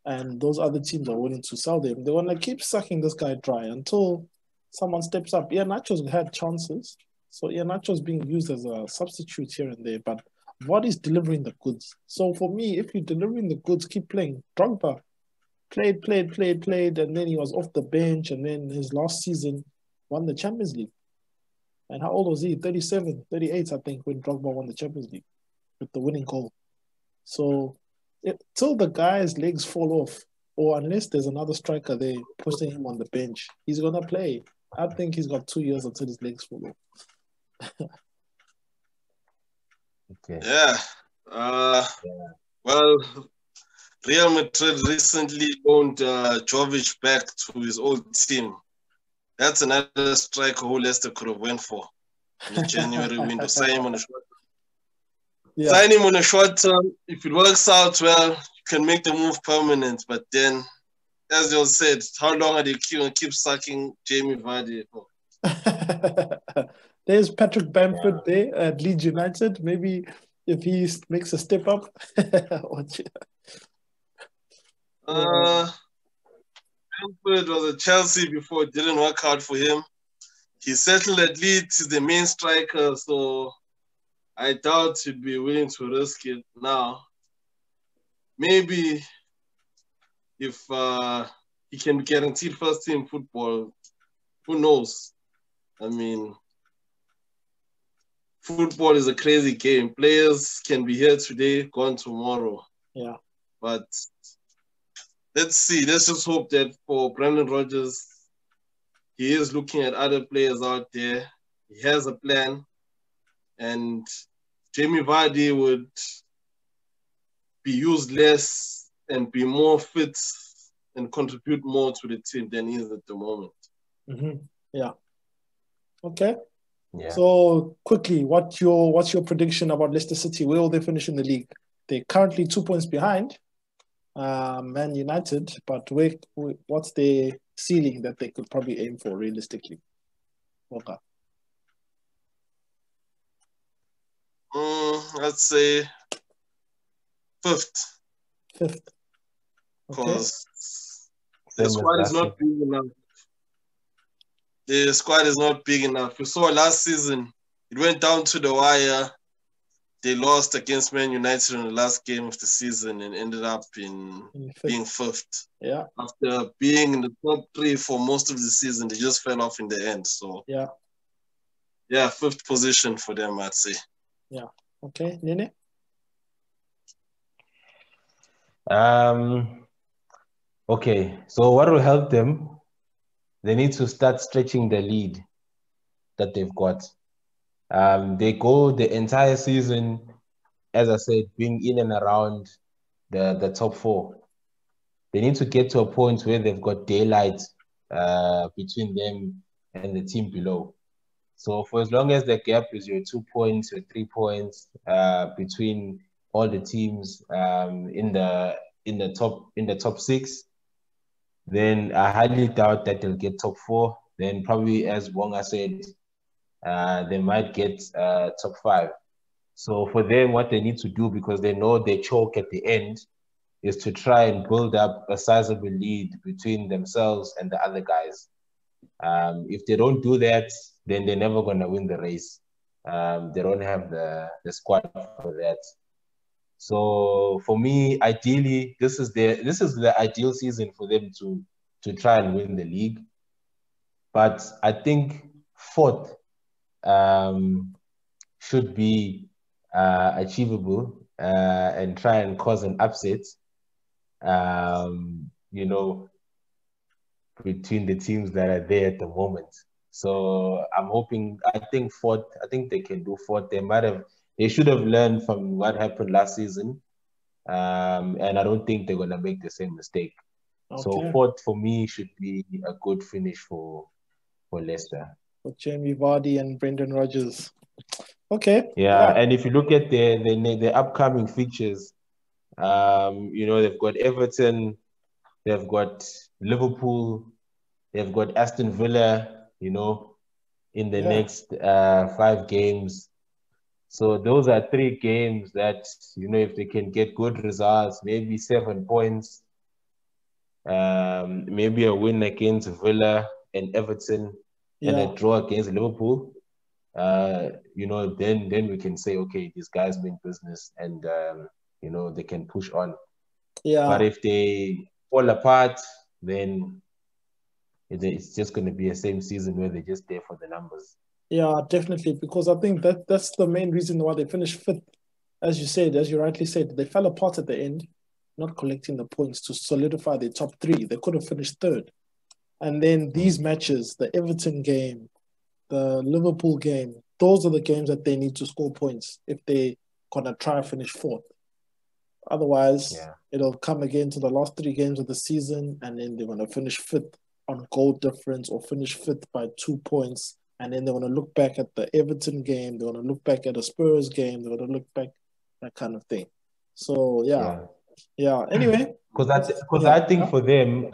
and those other teams are willing to sell them, they want to keep sucking this guy dry until someone steps up. Iheanacho's had chances. So Iheanacho's being used as a substitute here and there, but Vardy's delivering the goods. So for me, if you're delivering the goods, keep playing. Drogba played, and then he was off the bench, and then his last season won the Champions League. And how old was he? 37, 38, I think, when Drogba won the Champions League with the winning goal. So till the guy's legs fall off, or unless there's another striker there pushing him on the bench, he's going to play. I think he's got 2 years until his legs fall off. Okay. Yeah. Well, Real Madrid recently loaned Jovic back to his old team. That's another striker who Leicester could have went for in the January window. Sign him on a short term. Yeah. Sign him on a short term. If it works out well, you can make the move permanent. But then, as you said, how long are they going to keep sucking Jamie Vardy for? There's Patrick Bamford there at Leeds United. Maybe if he makes a step up. Bamford was at Chelsea before. It didn't work out for him. He settled at Leeds. He's the main striker, so I doubt he'd be willing to risk it now. Maybe if he can be guaranteed first team football, who knows? I mean, football is a crazy game. Players can be here today, gone tomorrow. Yeah. But let's see. Let's just hope that for Brendan Rodgers, he is looking at other players out there. He has a plan. And Jamie Vardy would be used less and be more fit and contribute more to the team than he is at the moment. Mm-hmm. Yeah. Okay. Yeah. So quickly, what's your prediction about Leicester City? Where will they finish in the league? They're currently 2 points behind Man United, but what's their ceiling that they could probably aim for realistically? Okay. Let's say fifth. Fifth. Because the squad is not big enough. The squad is not big enough. We saw last season, it went down to the wire. They lost against Man United in the last game of the season and ended up being fifth. Yeah. After being in the top 3 for most of the season, they just fell off in the end. So yeah, fifth position for them, I'd say. Yeah. Okay, Nene? Okay, so what will help them? They need to start stretching the lead that they've got. They go the entire season, as I said, being in and around the top 4. They need to get to a point where they've got daylight between them and the team below. So for as long as the gap is your 2 points or 3 points between all the teams in the top 6, then I highly doubt that they'll get top 4. Then probably, as Bonga said, they might get top 5. So for them, what they need to do, because they know they choke at the end, is to try and build up a sizable lead between themselves and the other guys. If they don't do that, then they're never going to win the race. They don't have the squad for that. So for me, ideally, this is the ideal season for them to try and win the league. But I think fourth should be achievable and try and cause an upset. Between the teams that are there at the moment. So I think they can do fourth. They should have learned from what happened last season. And I don't think they're going to make the same mistake. Okay. So fourth for me should be a good finish for Leicester. For Jamie Vardy and Brendan Rodgers. Okay. Yeah, and if you look at the upcoming fixtures, they've got Everton, they've got Liverpool, they've got Aston Villa, in the next 5 games. So those are 3 games that, if they can get good results, maybe 7 points, maybe a win against Villa and Everton, and a draw against Liverpool, then we can say, okay, these guys mean business and, they can push on. Yeah. But if they fall apart, then it's just going to be a same season where they're just there for the numbers. Yeah, definitely, because I think that's the main reason why they finished 5th. As you rightly said, they fell apart at the end, not collecting the points to solidify their top 3. They could have finished 3rd. And then these matches, the Everton game, the Liverpool game, those are the games that they need to score points if they're going to try and finish 4th. Otherwise, it'll come again to the last 3 games of the season, and then they're going to finish 5th on goal difference or finish 5th by 2 points. And then they're going to look back at the Everton game. They're going to look back at the Spurs game. They're going to look back, that kind of thing. So, yeah. Anyway. Because I think for them,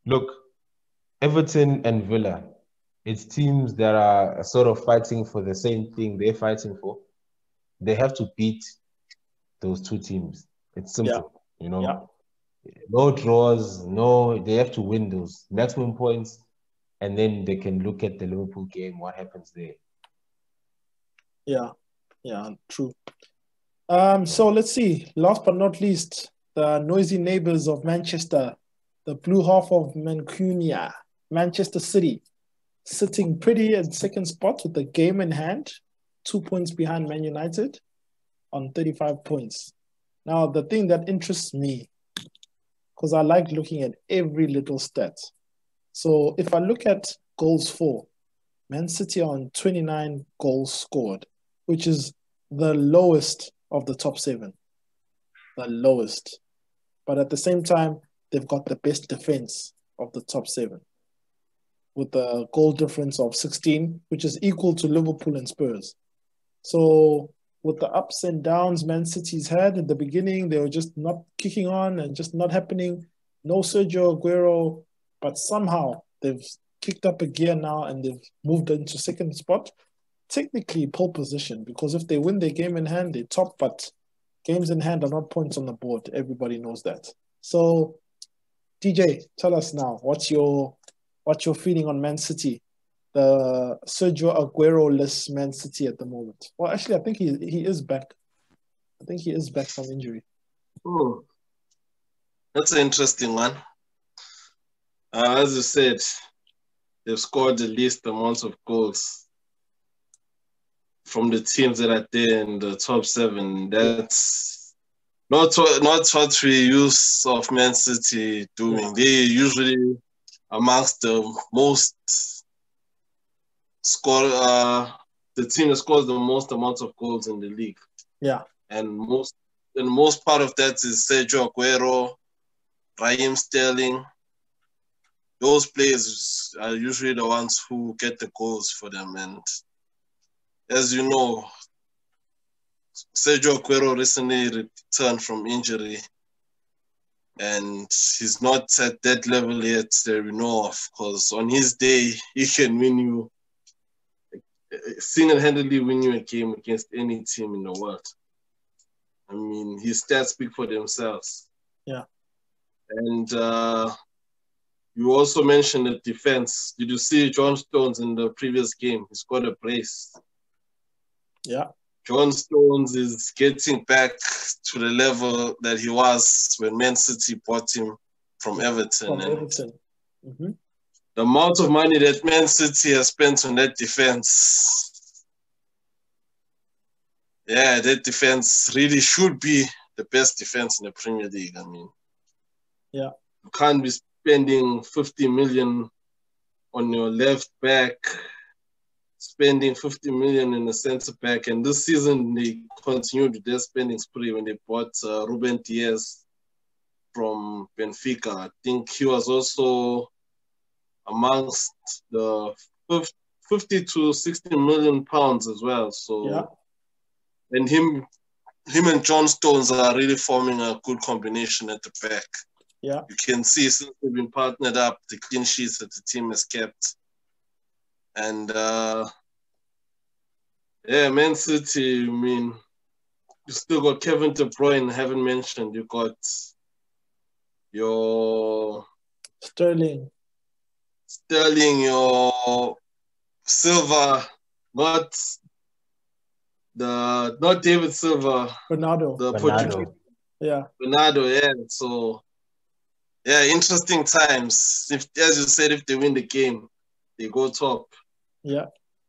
look, Everton and Villa, it's teams that are sort of fighting for the same thing they're fighting for. They have to beat those 2 teams. It's simple, No draws, they have to win those maximum points, and then they can look at the Liverpool game, what happens there. Yeah, true. So let's see. Last but not least, the noisy neighbors of Manchester, the blue half of Mancunia, Manchester City, sitting pretty at 2nd spot with the game in hand, 2 points behind Man United on 35 points. Now, the thing that interests me, because I like looking at every little stat. So if I look at goals for, Man City are on 29 goals scored, which is the lowest of the top 7. The lowest. But at the same time, they've got the best defense of the top 7, with a goal difference of 16, which is equal to Liverpool and Spurs. So with the ups and downs Man City's had in the beginning, they were just not kicking on and just not happening. No Sergio Aguero, but somehow they've kicked up a gear now and they've moved into second spot. Technically pole position, because if they win their game in hand, they top, but games in hand are not points on the board. Everybody knows that. So, DJ, tell us now, what's your feeling on Man City? The Sergio Aguero-less Man City at the moment. Well, actually, I think he is back. I think he is back from injury. Oh, that's an interesting one. As you said, they've scored the least amount of goals from the teams that are there in the top 7. That's not what we use of Man City doing. Yeah. They usually amongst the most the team that scores the most amount of goals in the league. Yeah. And most part of that is Sergio Aguero, Raheem Sterling. Those players are usually the ones who get the goals for them. And as you know, Sergio Aguero recently returned from injury. And he's not at that level yet that we know of. Because on his day, he can win you, single-handedly win you a game against any team in the world. I mean, his stats speak for themselves. Yeah. And you also mentioned the defense. Did you see John Stones in the previous game? He scored a brace. Yeah. John Stones is getting back to the level that he was when Man City bought him from Everton. Mm-hmm. The amount of money that Man City has spent on that defense, yeah, that defense really should be the best defense in the Premier League. I mean, yeah, you can't be spending 50 million on your left back, spending 50 million in the centre back, and this season they continued their spending spree when they bought Ruben Dias from Benfica. I think he was also amongst the 50 to 60 million pounds as well. So, yeah. And him and John Stones are really forming a good combination at the back. Yeah. You can see since they've been partnered up, the clean sheets that the team has kept. And yeah, Man City, I mean, you still got Kevin De Bruyne, haven't mentioned. You got your Sterling, your Silva, not David Silva. Bernardo. The Portuguese. Yeah. Bernardo, yeah. So, yeah, interesting times. If, as you said, if they win the game, they go top. Yeah.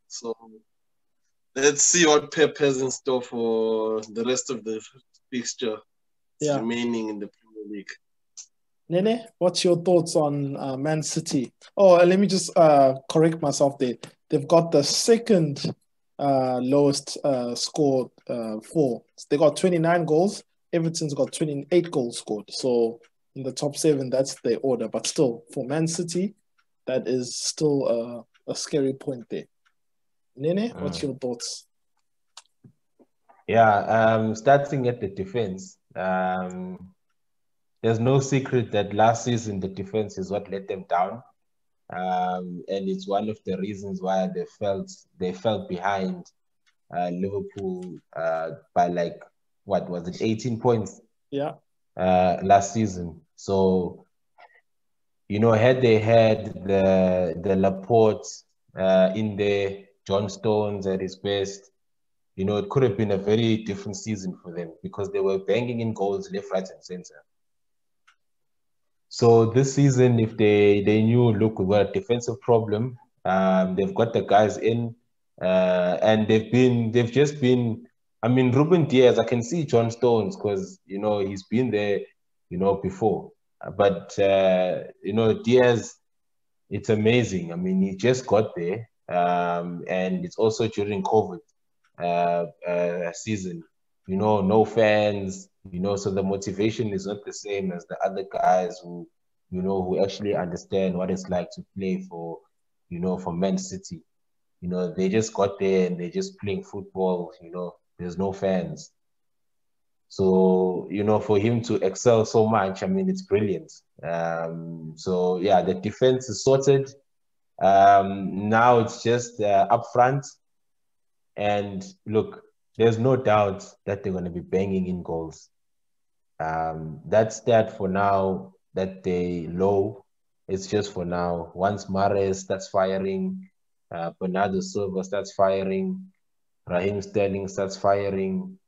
So, let's see what Pep has in store for the rest of the fixture remaining in the Premier League. Nene, what's your thoughts on Man City? Oh, let me just correct myself there. They've got the second lowest score for. They got 29 goals. Everton's got 28 goals scored. So in the top 7, that's their order. But still, for Man City, that is still a scary point there. Nene, what's your thoughts? Yeah, starting at the defense, there's no secret that last season the defense is what let them down. And it's one of the reasons why they fell behind Liverpool by like, what was it, 18 points? Yeah. Last season. So, you know, had they had the Laporte in there, John Stones at his best, you know, it could have been a very different season for them because they were banging in goals left, right, and center. So this season, if they knew, look, we've got a defensive problem, they've got the guys in, and they've just been, I mean, Ruben Dias, I can see John Stones because, you know, he's been there, you know, before. But, you know, Dias, it's amazing. I mean, he just got there, and it's also during COVID season, you know, no fans, you know, so the motivation is not the same as the other guys who, you know, who actually understand what it's like to play for, you know, for Man City. You know, they just got there and they're just playing football, you know, there's no fans. So, you know, for him to excel so much, I mean, it's brilliant. So, yeah, the defense is sorted. Now it's just up front. And look, there's no doubt that they're going to be banging in goals. That stat for now that they low, it's just for now. Once Mahrez starts firing, Bernardo Silva starts firing, Raheem Sterling starts firing,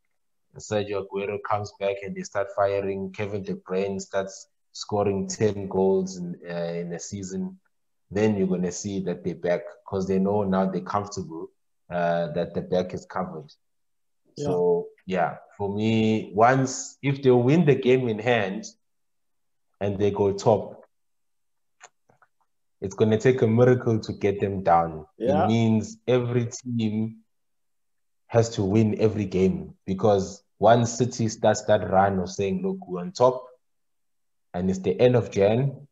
Sergio Aguero comes back and they start firing, Kevin De Bruyne starts scoring 10 goals in a season, then you're going to see that they're back because they know now they're comfortable that the back is covered. Yeah. So, yeah, for me, if they win the game in hand and they go top, it's going to take a miracle to get them down. Yeah. It means every team has to win every game because once City starts that run of saying, look, we're on top and it's the end of Jan,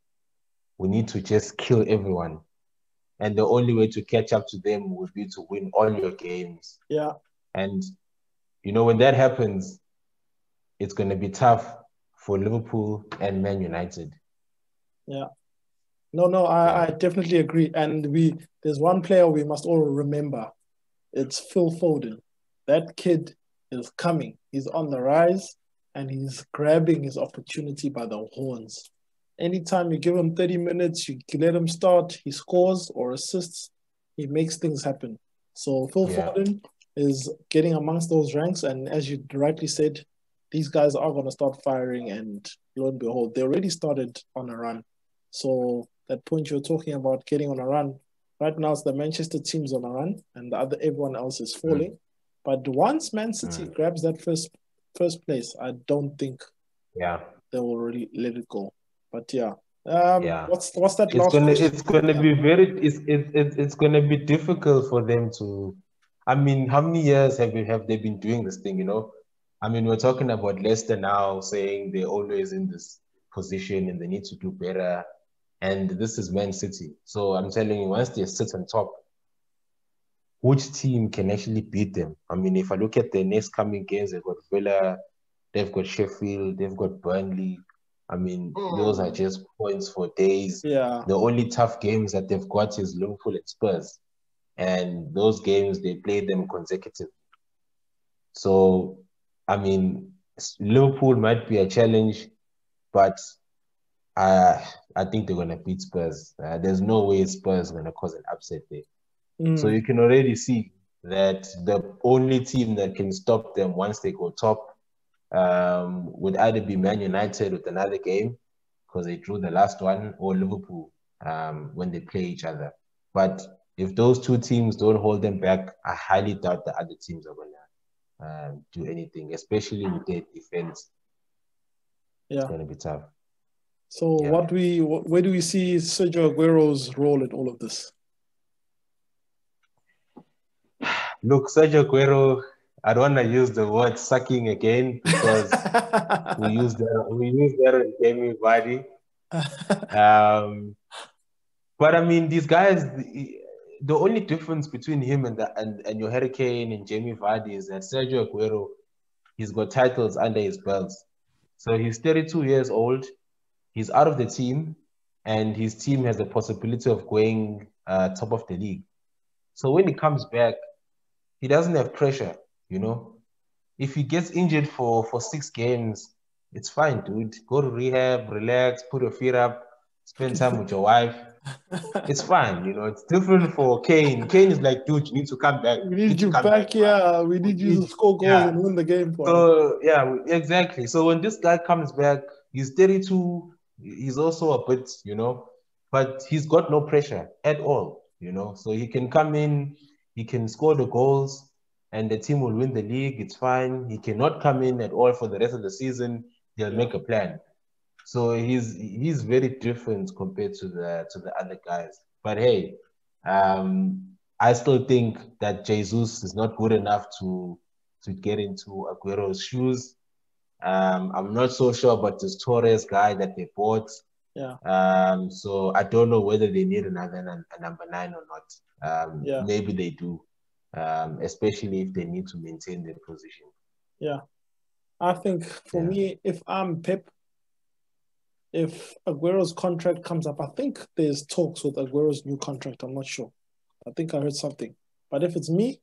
we need to just kill everyone. And the only way to catch up to them would be to win all your games. Yeah. And, when that happens, it's going to be tough for Liverpool and Man United. Yeah. No, I definitely agree. And there's one player we must all remember. It's Phil Foden. That kid is coming. He's on the rise and he's grabbing his opportunity by the horns. Anytime you give him 30 minutes, you let him start, he scores or assists, he makes things happen. So Phil Foden is getting amongst those ranks. And as you rightly said, these guys are going to start firing and lo and behold, they already started on a run. So that point you're talking about getting on a run, right now it's the Manchester team's on a run and everyone else is falling. But once Man City grabs that first place, I don't think they will really let it go. But what's that last question? It's going to be difficult for them to. I mean, how many years have they been doing this thing? I mean, we're talking about Leicester now saying they're always in this position and they need to do better. And this is Man City. So I'm telling you, once they sit on top, which team can actually beat them? I mean, if I look at the next coming games, they've got Villa, they've got Sheffield, they've got Burnley. I mean, those are just points for days. Yeah. The only tough games that they've got is Liverpool and Spurs. And those games, they play them consecutively. So, I mean, Liverpool might be a challenge, but I think they're going to beat Spurs. There's no way Spurs are going to cause an upset there. So you can already see that the only team that can stop them once they go top would either be Man United with another game because they drew the last one, or Liverpool when they play each other. But if those two teams don't hold them back, I highly doubt the other teams are going to do anything, especially with their defense. It's going to be tough. So where do we see Sergio Aguero's role in all of this? Look, Sergio Aguero, I don't want to use the word sucking again because we use that in Jamie Vardy. But I mean, these guys, the only difference between him and your Hurricane and Jamie Vardy is that Sergio Aguero, he's got titles under his belt. So he's 32 years old. He's out of the team, and his team has the possibility of going top of the league. So when he comes back, he doesn't have pressure, If he gets injured for 6 games, it's fine, dude. Go to rehab, relax, put your feet up, spend time with your wife. It's fine, It's different for Kane. Kane is like, dude, you need to come back. We need you back, We need you to score goals and win the game for us. Yeah, exactly. So when this guy comes back, he's 32. He's also a bit, but he's got no pressure at all, So he can come in, he can score the goals, and the team will win the league. It's fine. He cannot come in at all for the rest of the season. They'll make a plan. So he's very different compared to the other guys. But hey, I still think that Jesus is not good enough to get into Aguero's shoes. I'm not so sure about this Torres guy that they bought. Yeah. So I don't know whether they need another number 9 or not. Maybe they do, especially if they need to maintain their position. Yeah. I think for me, if I'm Pep, if Aguero's contract comes up, I think there's talks with Aguero's new contract. I'm not sure. I think I heard something. But if it's me,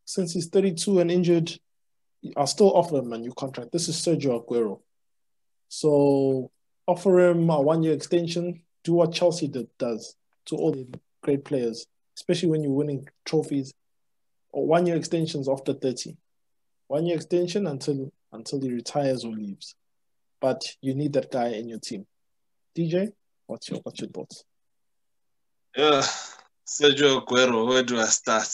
since he's 32 and injured, I'll still offer him a new contract. This is Sergio Aguero. So offer him a 1-year extension. Do what Chelsea does to all the great players, especially when you're winning trophies. Or 1-year extensions after 30. 1-year extension until he retires or leaves. But you need that guy in your team. DJ, what's your thoughts? Yeah, Sergio Aguero, where do I start?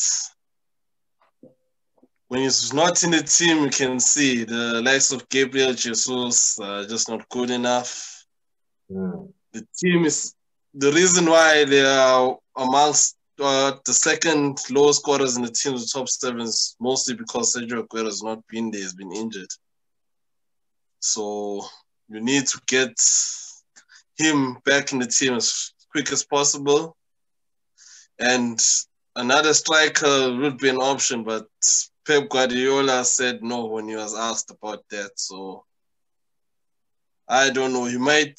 When he's not in the team, you can see the likes of Gabriel Jesus are just not good enough. The team is the reason why they are amongst the second lowest scorers in the team, the top 7, is mostly because Sergio Aguero has not been there, he's been injured. So you need to get him back in the team as quick as possible. And another striker would be an option, but Pep Guardiola said no when he was asked about that. So I don't know. You might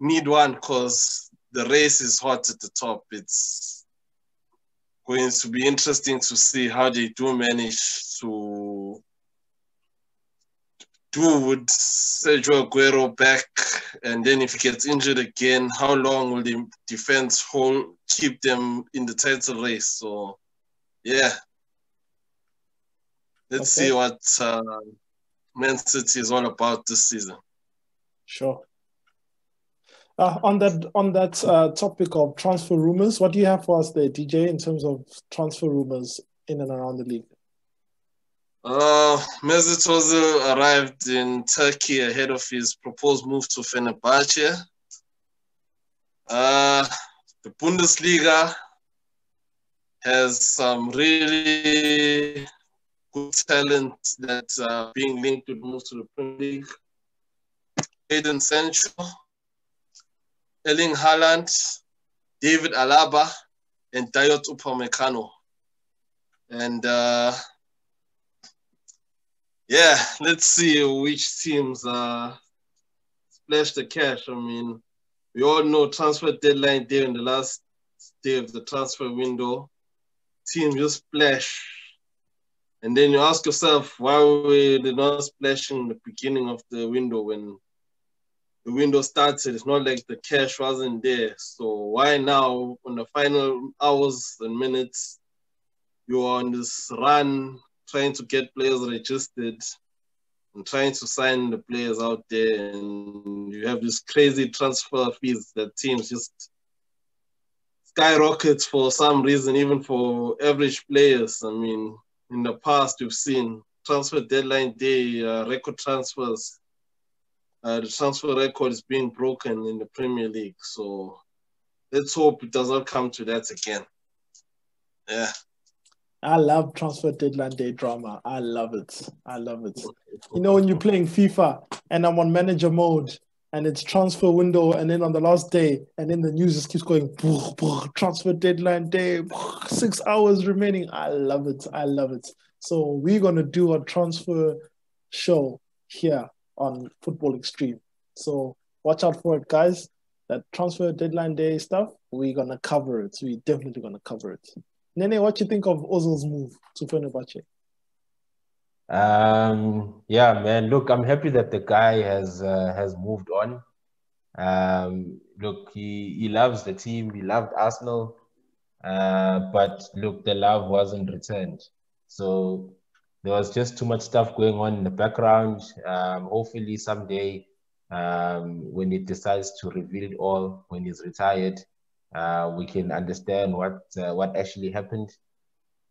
need one because the race is hot at the top. It's going to be interesting to see how they do manage to do with Sergio Aguero back, and then if he gets injured again, how long will the defense keep them in the title race? So, yeah. Let's see what Man City is all about this season. Sure. On that topic of transfer rumors, what do you have for us there, DJ, in terms of transfer rumors in and around the league? Mesut Ozil arrived in Turkey ahead of his proposed move to Fenerbahce. The Bundesliga has some really good talent that are being linked to move to the Premier League. Jadon Sancho, Erling Haaland, David Alaba, and Dayot Upamecano. And yeah, let's see which teams splash the cash. I mean, we all know transfer deadline day on the last day of the transfer window. Teams just splash. And then you ask yourself, why were they not splashing in the beginning of the window when the window started? It's not like the cash wasn't there. So why now, on the final hours and minutes, you are on this run trying to get players registered and trying to sign the players out there, and you have this crazy transfer fees that teams just skyrocket for some reason, even for average players. I mean, in the past, we've seen transfer deadline day, record transfers. The transfer record is being broken in the Premier League. So let's hope it does not come to that again. Yeah. I love transfer deadline day drama. I love it. You know, when you're playing FIFA and I'm on manager mode and it's transfer window, and then on the last day, and then the news just keeps going, transfer deadline day, 6 hours remaining. I love it. So we're going to do a transfer show here on Football Xstream. So watch out for it, guys. That transfer deadline day stuff, we're going to cover it. We're definitely going to cover it. Nene, what do you think of Ozil's move to Fenerbahce? Yeah, man. Look, I'm happy that the guy has moved on. Look, he loves the team. He loved Arsenal, but look, the love wasn't returned. So there was just too much stuff going on in the background. Hopefully someday, when he decides to reveal it all, when he's retired, we can understand what actually happened.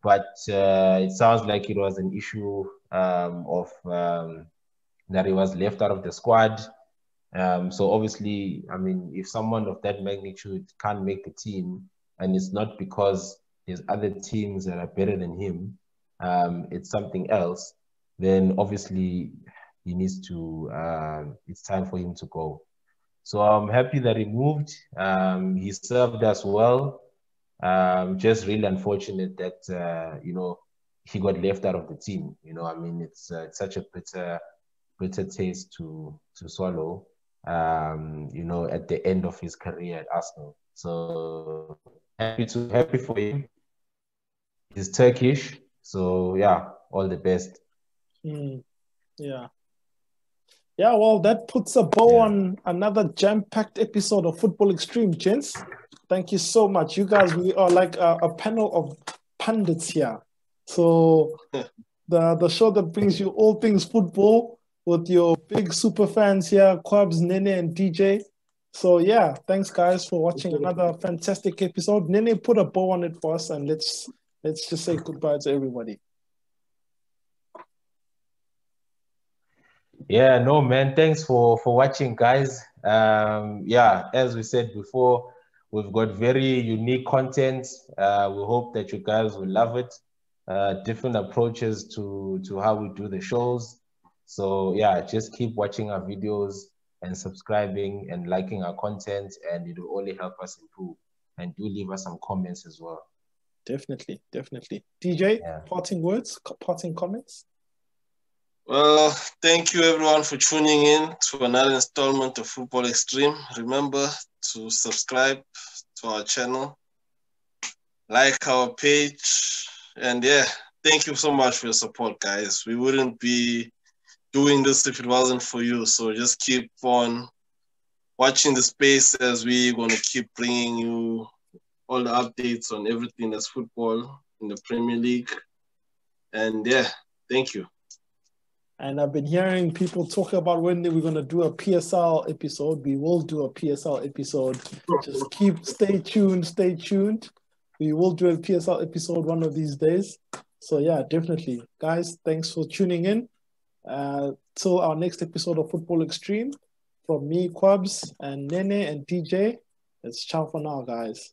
But it sounds like it was an issue that he was left out of the squad. So obviously, I mean, if someone of that magnitude can't make the team, and it's not because there's other teams that are better than him, it's something else, then obviously he needs to, it's time for him to go. So I'm happy that he moved. He served us well. Just really unfortunate that, you know, he got left out of the team. You know, I mean, it's such a bitter taste to swallow. you know, at the end of his career at Arsenal. So happy for him. He's Turkish, so yeah, all the best. Yeah. Yeah, well, that puts a bow on another jam-packed episode of Football Xstream, gents. Thank you so much. You guys, we are like a panel of pundits here. So the show that brings you all things football with your big super fans here, Kwabs, Nene, and DJ. So yeah, thanks guys for watching another fantastic episode. Nene, put a bow on it for us, and let's just say goodbye to everybody. Yeah, no, man. Thanks for watching, guys. Yeah, as we said before, we've got very unique content. We hope that you guys will love it. Different approaches to how we do the shows. So yeah, just keep watching our videos and subscribing and liking our content, and it will only help us improve. And do leave us some comments as well. Definitely. DJ, parting words, parting comments? Well, thank you everyone for tuning in to another installment of Football Xstream. Remember to subscribe to our channel, like our page, and yeah, thank you so much for your support, guys. We wouldn't be doing this if it wasn't for you. So just keep on watching the space as we're going to keep bringing you all the updates on everything that's football in the Premier League. And yeah, thank you. And I've been hearing people talk about when we're going to do a PSL episode. We will do a PSL episode. Just stay tuned. We will do a PSL episode one of these days. So yeah, definitely. Guys, thanks for tuning in. Till our next episode of Football Xstream. From me, Kwabs, and Nene, and DJ. It's ciao for now, guys.